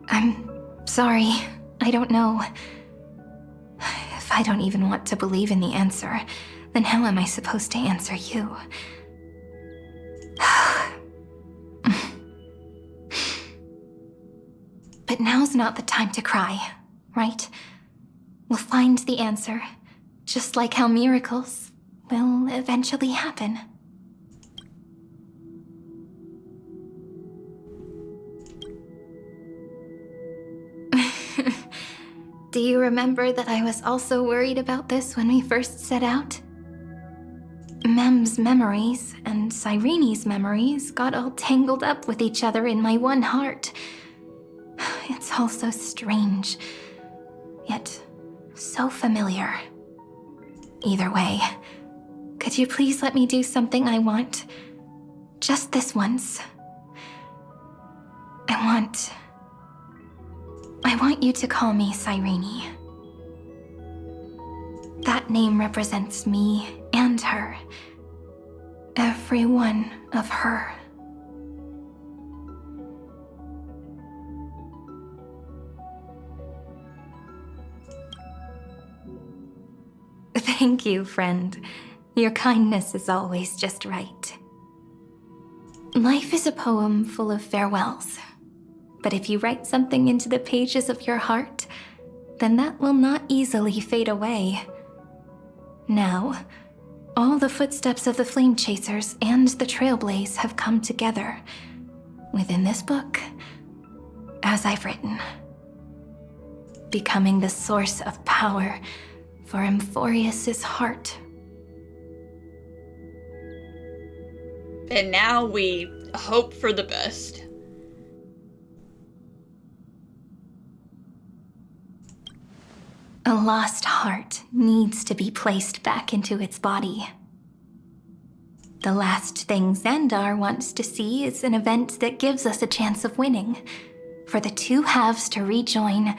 [SPEAKER 5] I'm sorry, I don't know. If I don't even want to believe in the answer, then how am I supposed to answer you? But now's not the time to cry, right? We'll find the answer, just like how miracles will eventually happen. Do you remember that I was also worried about this when we first set out? Mem's memories and Cyrene's memories got all tangled up with each other in my one heart. It's all so strange, yet so familiar. Either way, could you please let me do something I want? Just this once. I want you to call me Cyrene. That name represents me and her, every one of her. Thank you, friend. Your kindness is always just right. Life is a poem full of farewells. But if you write something into the pages of your heart, then that will not easily fade away. Now, all the footsteps of the Flame Chasers and the Trailblaze have come together within this book, as I've written, becoming the source of power for Amphoreus' heart.
[SPEAKER 3] And now we hope for the best.
[SPEAKER 5] A lost heart needs to be placed back into its body. The last thing Xandar wants to see is an event that gives us a chance of winning, for the two halves to rejoin,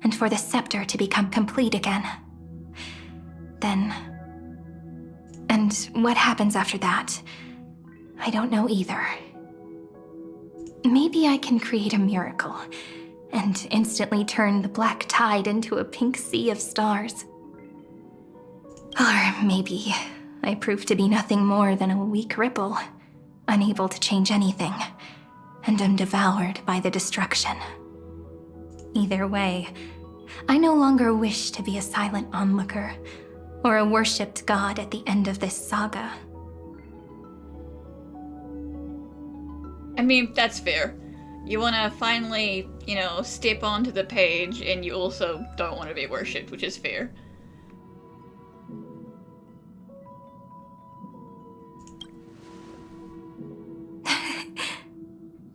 [SPEAKER 5] and for the scepter to become complete again. Then... and what happens after that? I don't know either. Maybe I can create a miracle and instantly turn the black tide into a pink sea of stars. Or maybe I prove to be nothing more than a weak ripple, unable to change anything, and am devoured by the destruction. Either way, I no longer wish to be a silent onlooker or a worshipped god at the end of this saga.
[SPEAKER 3] I mean, that's fair. You want to finally, step onto the page, and you also don't want to be worshipped, which is fair.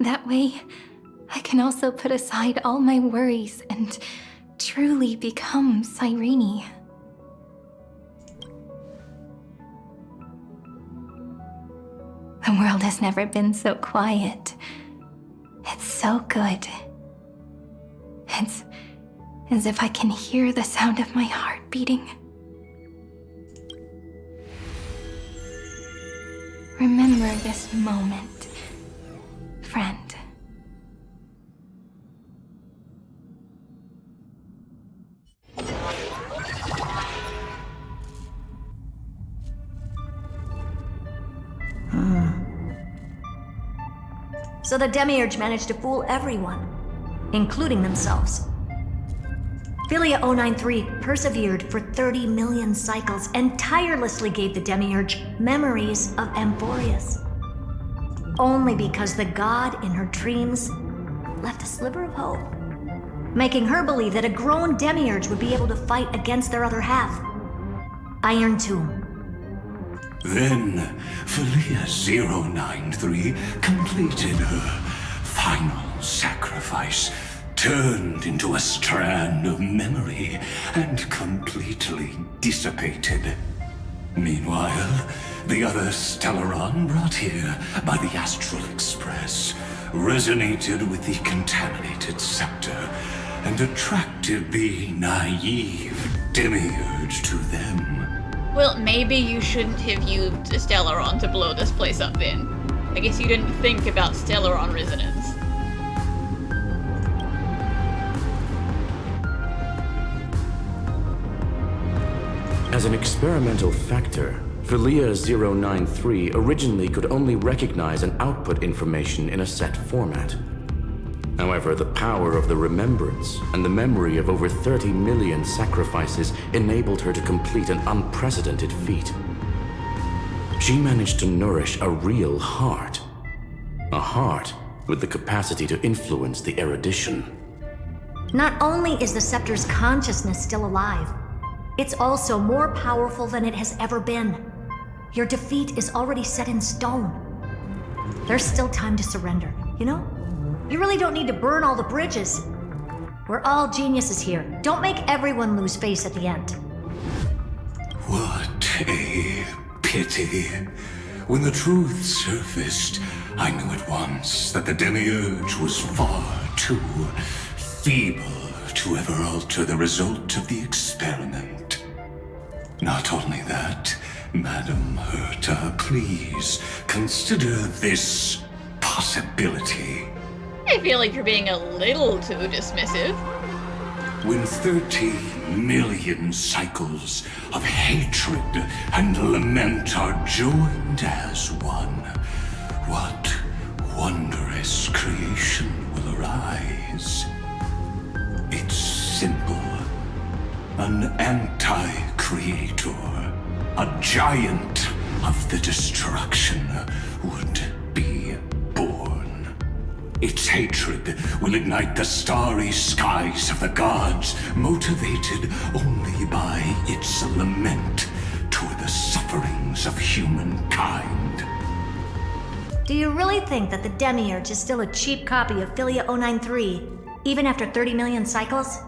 [SPEAKER 5] That way, I can also put aside all my worries and truly become Cyrene. The world has never been so quiet. It's so good. It's as if I can hear the sound of my heart beating. Remember this moment, friend.
[SPEAKER 1] So the Demiurge managed to fool everyone, including themselves. Philia 093 persevered for 30 million cycles and tirelessly gave the Demiurge memories of Amphoreus. Only because the god in her dreams left a sliver of hope, making her believe that a grown Demiurge would be able to fight against their other half, Iron Tomb.
[SPEAKER 4] Then, Philia 093 completed her final sacrifice, turned into a strand of memory, and completely dissipated. Meanwhile, the other Stellaron brought here by the Astral Express resonated with the contaminated scepter and attracted the naive Demiurge to them.
[SPEAKER 3] Well, maybe you shouldn't have used a Stellaron to blow this place up then. I guess you didn't think about Stellaron resonance.
[SPEAKER 2] As an experimental factor, Philia 093 originally could only recognize and output information in a set format. However, the power of the remembrance and the memory of over 30 million sacrifices enabled her to complete an unprecedented feat. She managed to nourish a real heart. A heart with the capacity to influence the erudition.
[SPEAKER 1] Not only is the Scepter's consciousness still alive, it's also more powerful than it has ever been. Your defeat is already set in stone. There's still time to surrender, you know? You really don't need to burn all the bridges. We're all geniuses here. Don't make everyone lose face at the end.
[SPEAKER 4] What a pity. When the truth surfaced, I knew at once that the Demiurge was far too feeble to ever alter the result of the experiment. Not only that, Madam Herta, please consider this possibility.
[SPEAKER 3] I feel like you're being a little too dismissive.
[SPEAKER 4] When 30 million cycles of hatred and lament are joined as one, what wondrous creation will arise? It's simple. An anti-creator, a giant of the destruction would be born. Its hatred will ignite the starry skies of the gods, motivated only by its lament toward the sufferings of humankind.
[SPEAKER 1] Do you really think that the Demiurge is still a cheap copy of Philia 093, even after 30 million cycles?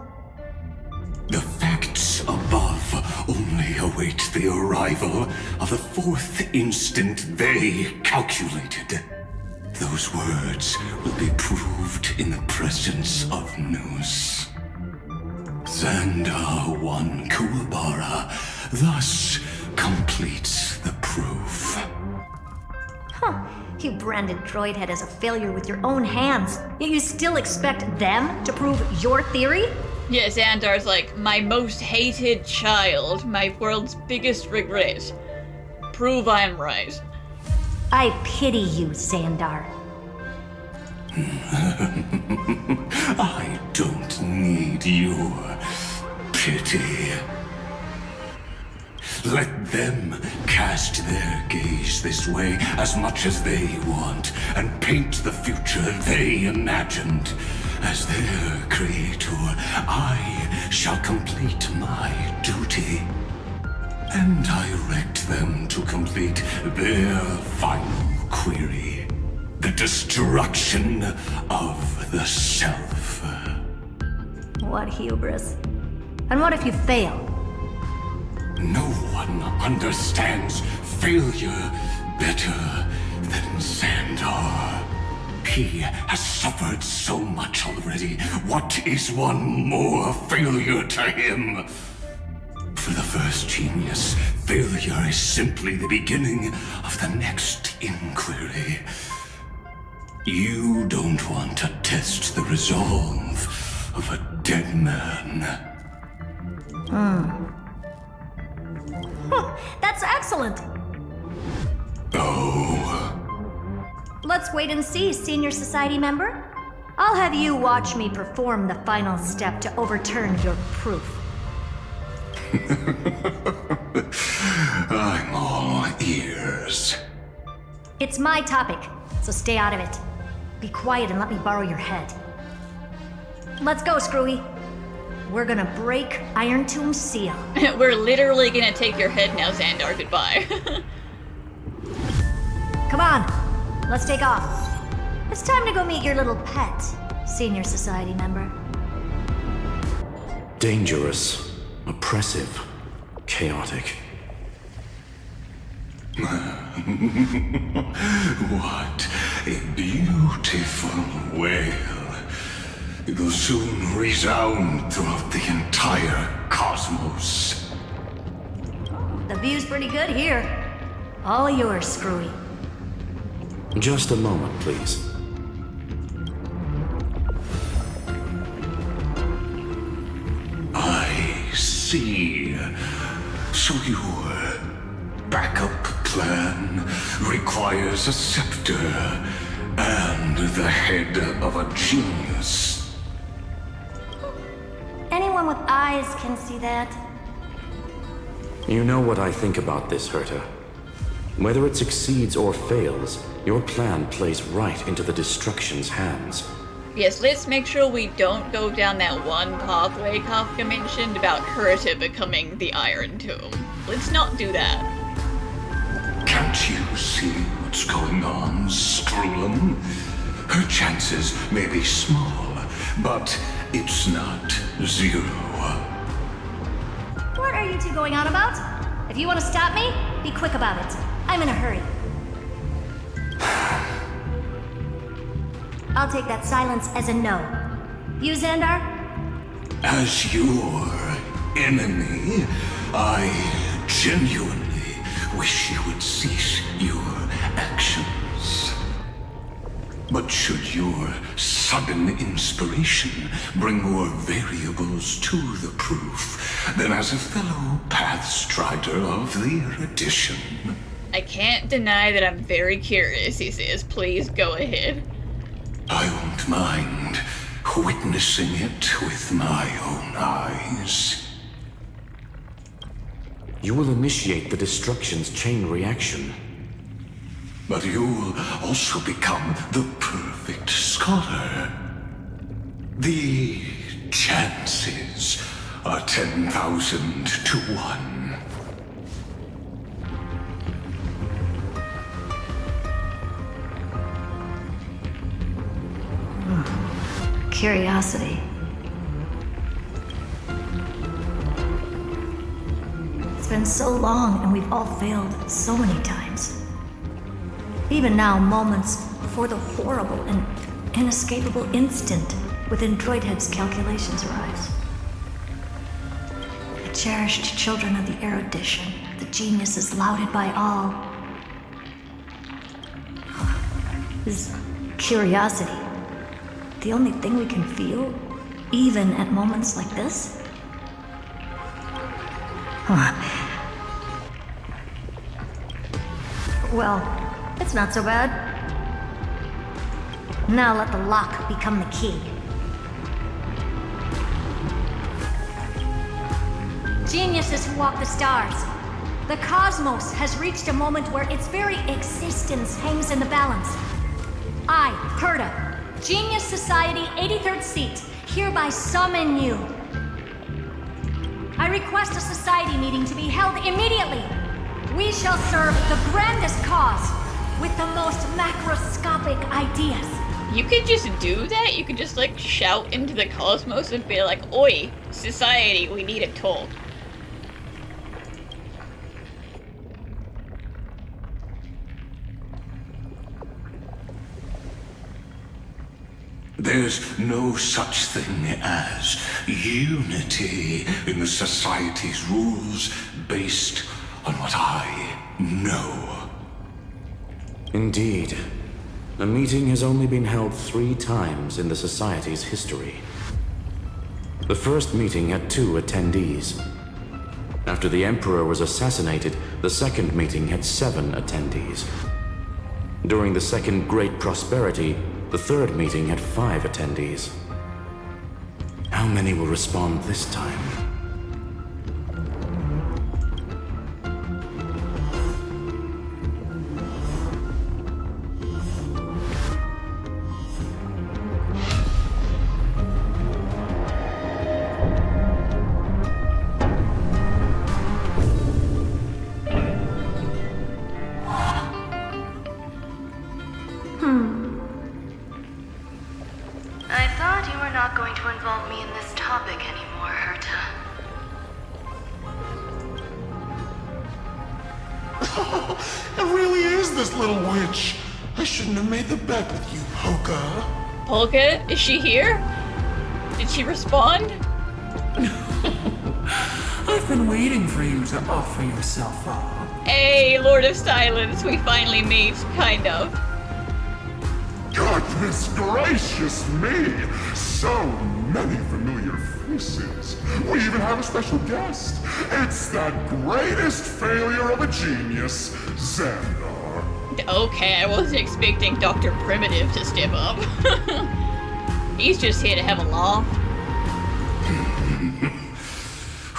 [SPEAKER 4] The facts above only await the arrival of the fourth instant they calculated. Those words will be proved in the presence of news. Xandar 1 Kuwabara thus completes the proof.
[SPEAKER 1] Huh. You branded Droidhead as a failure with your own hands, yet you still expect them to prove your theory?
[SPEAKER 3] Yeah, Xandar's like, my most hated child, my world's biggest regret. Prove I'm right.
[SPEAKER 1] I pity you, Xandar.
[SPEAKER 4] I don't need your pity. Let them cast their gaze this way as much as they want, and paint the future they imagined. As their creator, I shall complete my duty and direct them to complete their final query. The destruction of the self.
[SPEAKER 1] What hubris. And what if you fail?
[SPEAKER 4] No one understands failure better than Xandar. He has suffered so much already. What is one more failure to him? For the first genius, failure is simply the beginning of the next inquiry. You don't want to test the resolve of a dead man.
[SPEAKER 1] That's excellent!
[SPEAKER 4] Oh.
[SPEAKER 1] Let's wait and see, Senior Society member. I'll have you watch me perform the final step to overturn your proof.
[SPEAKER 4] I'm all ears.
[SPEAKER 1] It's my topic, so stay out of it. Be quiet and let me borrow your head. Let's go, Screwy. We're gonna break Iron Tomb's seal.
[SPEAKER 3] We're literally gonna take your head now, Xandar. Goodbye.
[SPEAKER 1] Come on, let's take off. It's time to go meet your little pet, Senior Society member.
[SPEAKER 2] Dangerous, oppressive, chaotic.
[SPEAKER 4] What a beautiful wail. It'll soon resound throughout the entire cosmos.
[SPEAKER 1] The view's pretty good here. All yours, Screwy.
[SPEAKER 2] Just a moment, please.
[SPEAKER 4] I see. So your backup plan requires a scepter and the head of a genius.
[SPEAKER 1] Anyone with eyes can see that.
[SPEAKER 2] You know what I think about this, Herta. Whether it succeeds or fails, your plan plays right into the destruction's hands.
[SPEAKER 3] Yes, let's make sure we don't go down that one pathway Kafka mentioned about Herta becoming the Iron Tomb. Let's not do that.
[SPEAKER 4] Can't you see what's going on, Screwllum? Her chances may be small, but it's not zero.
[SPEAKER 1] What are you two going on about? If you want to stop me, be quick about it. I'm in a hurry. I'll take that silence as a no. You, Xandar?
[SPEAKER 4] As your enemy, I genuinely wish you would cease your actions. But should your sudden inspiration bring more variables to the proof, then as a fellow Pathstrider of the erudition...
[SPEAKER 3] I can't deny that I'm very curious, he says. Please go ahead.
[SPEAKER 4] I won't mind witnessing it with my own eyes.
[SPEAKER 2] You will initiate the destruction's chain reaction.
[SPEAKER 4] But you'll also become the perfect scholar. The chances are 10,000 to 1.
[SPEAKER 1] Curiosity. It's been so long and we've all failed so many times. Even now, moments before the horrible and inescapable instant within Droidhead's calculations arise. The cherished children of the erudition, the geniuses lauded by all. Is curiosity the only thing we can feel, even at moments like this? Well, it's not so bad. Now let the lock become the key. Geniuses who walk the stars. The cosmos has reached a moment where its very existence hangs in the balance. I, Herta, Genius Society 83rd seat, hereby summon you. I request a society meeting to be held immediately. We shall serve the grandest cause with the most macroscopic ideas.
[SPEAKER 3] You could just do that? You could just like shout into the cosmos and be like, "Oi, society, we need a talk."
[SPEAKER 4] There's no such thing as unity in the Society's rules based on what I know.
[SPEAKER 2] Indeed. A meeting has only been held 3 times in the Society's history. The first meeting had 2 attendees. After the Emperor was assassinated, the second meeting had 7 attendees. During the Second Great Prosperity, the third meeting had 5 attendees. How many will respond this time?
[SPEAKER 9] I thought you were not going to involve me in this topic anymore, Herta.
[SPEAKER 10] It really is this little witch. I shouldn't have made the bet with you, Polka.
[SPEAKER 3] Polka, is she here? Did she respond?
[SPEAKER 11] I've been waiting for you to offer yourself up.
[SPEAKER 3] Hey, Lord of Silence, we finally meet, kind of.
[SPEAKER 10] Goodness gracious me! So many familiar faces. We even have a special guest. It's that greatest failure of a genius, Xandar.
[SPEAKER 3] Okay, I wasn't expecting Dr. Primitive to step up. He's just here to have a laugh.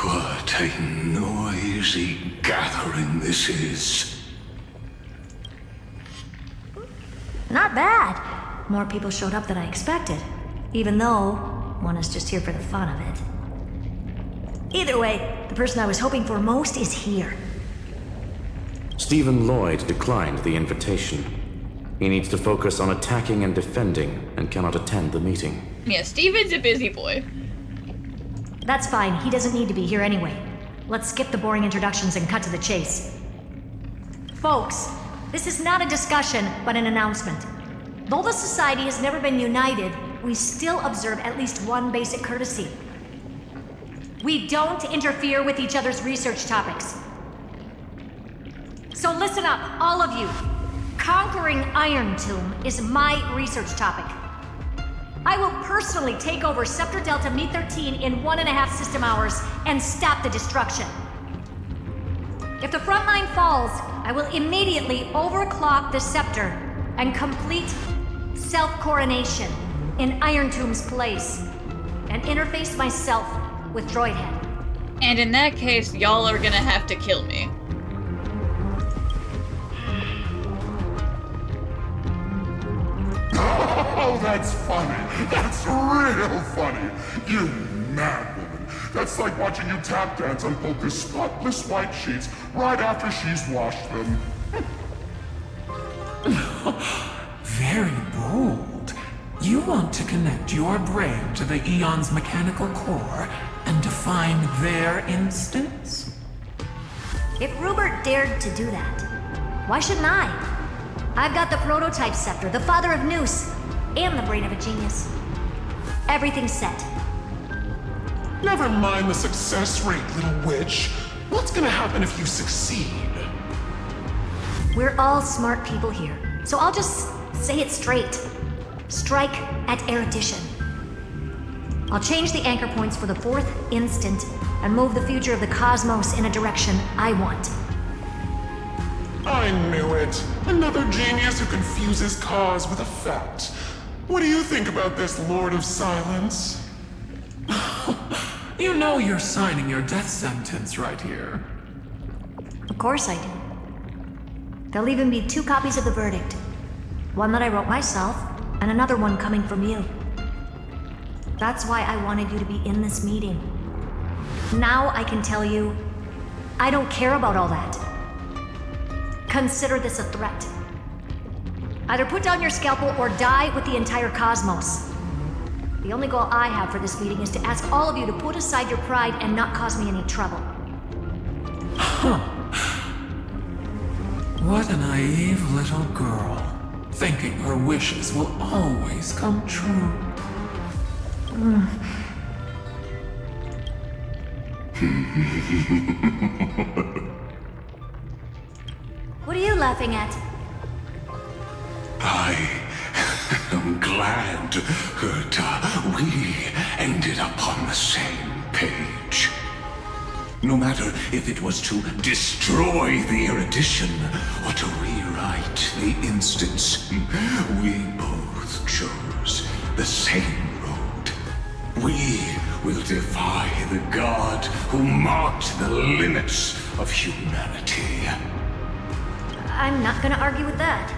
[SPEAKER 4] What a noisy gathering this is.
[SPEAKER 1] Not bad. More people showed up than I expected, even though one is just here for the fun of it. Either way, the person I was hoping for most is here.
[SPEAKER 2] Stephen Lloyd declined the invitation. He needs to focus on attacking and defending and cannot attend the meeting.
[SPEAKER 3] Yeah, Steven's a busy boy.
[SPEAKER 1] That's fine, he doesn't need to be here anyway. Let's skip the boring introductions and cut to the chase. Folks, this is not a discussion, but an announcement. Though the Society has never been united, we still observe at least one basic courtesy. We don't interfere with each other's research topics. So listen up, all of you. Conquering Iron Tomb is my research topic. I will personally take over Scepter Delta Me-13 in 1.5 system hours and stop the destruction. If the front line falls, I will immediately overclock the Scepter and complete self-coronation in Iron Tomb's place, and interface myself with Droidhead.
[SPEAKER 3] And in that case, y'all are gonna have to kill me.
[SPEAKER 10] Oh, that's funny. That's real funny. You mad woman. That's like watching you tap dance on Polka's spotless white sheets right after she's washed them.
[SPEAKER 11] Very bold. You want to connect your brain to the Eon's mechanical core and define their instance?
[SPEAKER 1] If Rupert dared to do that, why shouldn't I? I've got the prototype scepter, the father of Noose, and the brain of a genius. Everything's set.
[SPEAKER 10] Never mind the success rate, little witch. What's gonna happen if you succeed?
[SPEAKER 1] We're all smart people here, so I'll just say it straight. Strike at erudition. I'll change the anchor points for the 4th instant and move the future of the cosmos in a direction I want.
[SPEAKER 10] I knew it. Another genius who confuses cause with effect. What do you think about this, Lord of Silence?
[SPEAKER 11] You know you're signing your death sentence right here.
[SPEAKER 1] Of course I do. There'll even be 2 copies of the verdict. One that I wrote myself, and another one coming from you. That's why I wanted you to be in this meeting. Now I can tell you, I don't care about all that. Consider this a threat. Either put down your scalpel or die with the entire cosmos. The only goal I have for this meeting is to ask all of you to put aside your pride and not cause me any trouble.
[SPEAKER 11] What a naive little girl, thinking her wishes will always come true.
[SPEAKER 1] What are you laughing at?
[SPEAKER 4] I am glad, Herta, we ended up on the same page. No matter if it was to destroy the erudition or to rewrite the instance, we both chose the same road. We will defy the god who marked the limits of humanity.
[SPEAKER 1] I'm not gonna argue with that.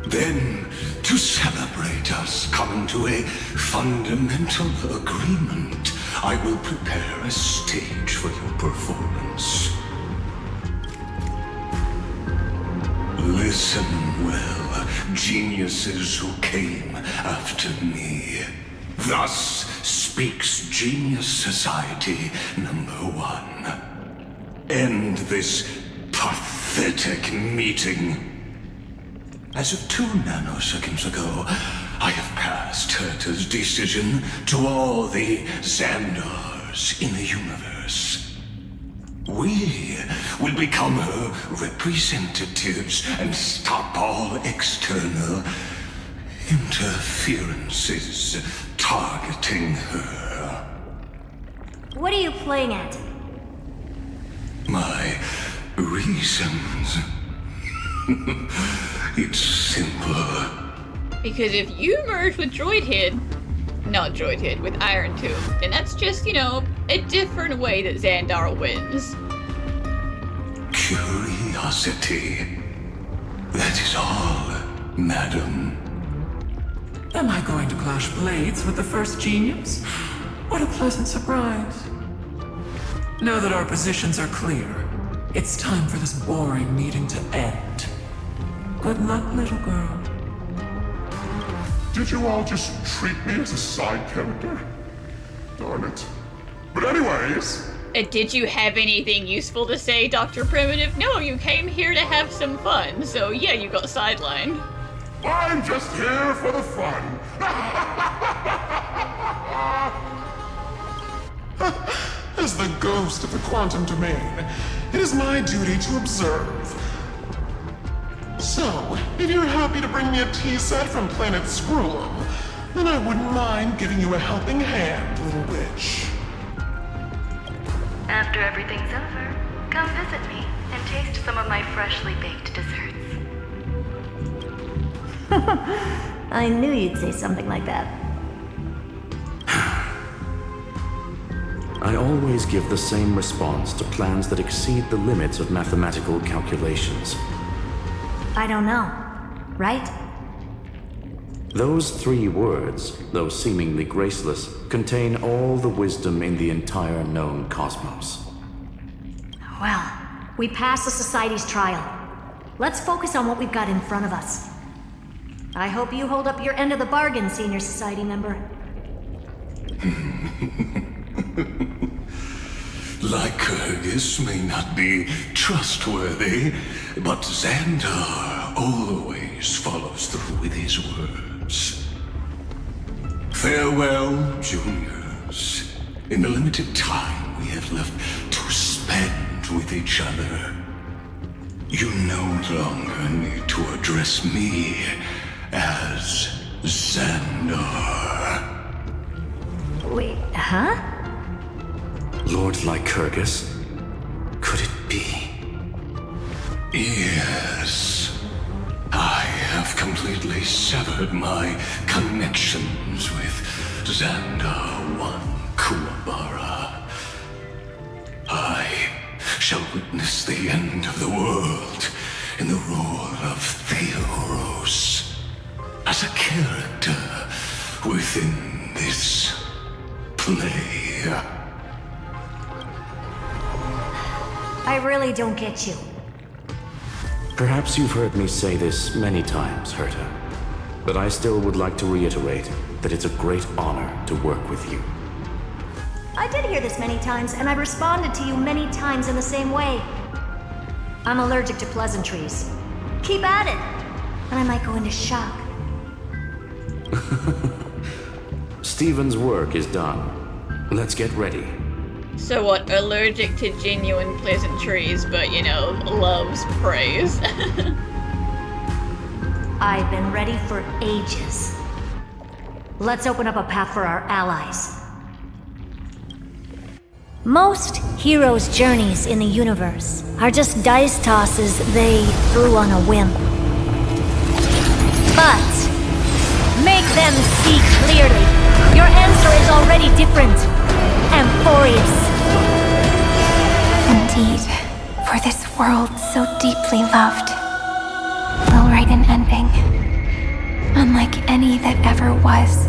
[SPEAKER 4] Then, to celebrate us coming to a fundamental agreement, I will prepare a stage for your performance. Listen well, geniuses who came after me. Thus speaks Genius Society #1. End this pathetic meeting. As of 2 nanoseconds ago, I have passed Herta's decision to all the Xandars in the universe. We will become her representatives and stop all external interferences targeting her.
[SPEAKER 1] What are you playing at?
[SPEAKER 4] My reasons. It's simple.
[SPEAKER 3] Because if you merge with with Iron Tomb, then that's just, a different way that Xandar wins.
[SPEAKER 4] Curiosity. That is all, madam.
[SPEAKER 11] Am I going to clash blades with the first genius? What a pleasant surprise. Now that our positions are clear, it's time for this boring meeting to end. Good luck, little girl.
[SPEAKER 10] Did you all just treat me as a side character? Darn it. But anyways...
[SPEAKER 3] Did you have anything useful to say, Dr. Primitive? No, you came here to have some fun, so yeah, you got sidelined.
[SPEAKER 10] I'm just here for the fun. As the ghost of the quantum domain, it is my duty to observe. So, if you're happy to bring me a tea set from planet Screwllum, then I wouldn't mind giving you a helping hand, little witch.
[SPEAKER 12] After everything's over, come visit me and taste some of my freshly baked desserts.
[SPEAKER 1] I knew you'd say something like that.
[SPEAKER 2] I always give the same response to plans that exceed the limits of mathematical calculations.
[SPEAKER 1] I don't know, right?
[SPEAKER 2] Those 3 words, though seemingly graceless, contain all the wisdom in the entire known cosmos.
[SPEAKER 1] Well, we passed the Society's trial. Let's focus on what we've got in front of us. I hope you hold up your end of the bargain, Senior Society member.
[SPEAKER 4] Lycurgus may not be trustworthy, but Xandar always follows through with his words. Farewell, juniors. In the limited time we have left to spend with each other, you no longer need to address me as Xandar.
[SPEAKER 1] Wait, huh?
[SPEAKER 2] Lord Lycurgus? Could it be?
[SPEAKER 4] Yes. I have completely severed my connections with Xandar 1 Kuwabara. I shall witness the end of the world in the role of Theoros, as a character within this play.
[SPEAKER 1] I really don't get you.
[SPEAKER 2] Perhaps you've heard me say this many times, Herta, but I still would like to reiterate that it's a great honor to work with you.
[SPEAKER 1] I did hear this many times, and I responded to you many times in the same way. I'm allergic to pleasantries. Keep at it, and I might go into shock.
[SPEAKER 2] Steven's work is done. Let's get ready.
[SPEAKER 3] So what, allergic to genuine pleasantries, but, you know, loves praise.
[SPEAKER 1] I've been ready for ages. Let's open up a path for our allies. Most heroes' journeys in the universe are just dice tosses they threw on a whim. But make them see clearly. Your answer is already different. Amphoreus.
[SPEAKER 5] Indeed, for this world so deeply loved, will write an ending, unlike any that ever was.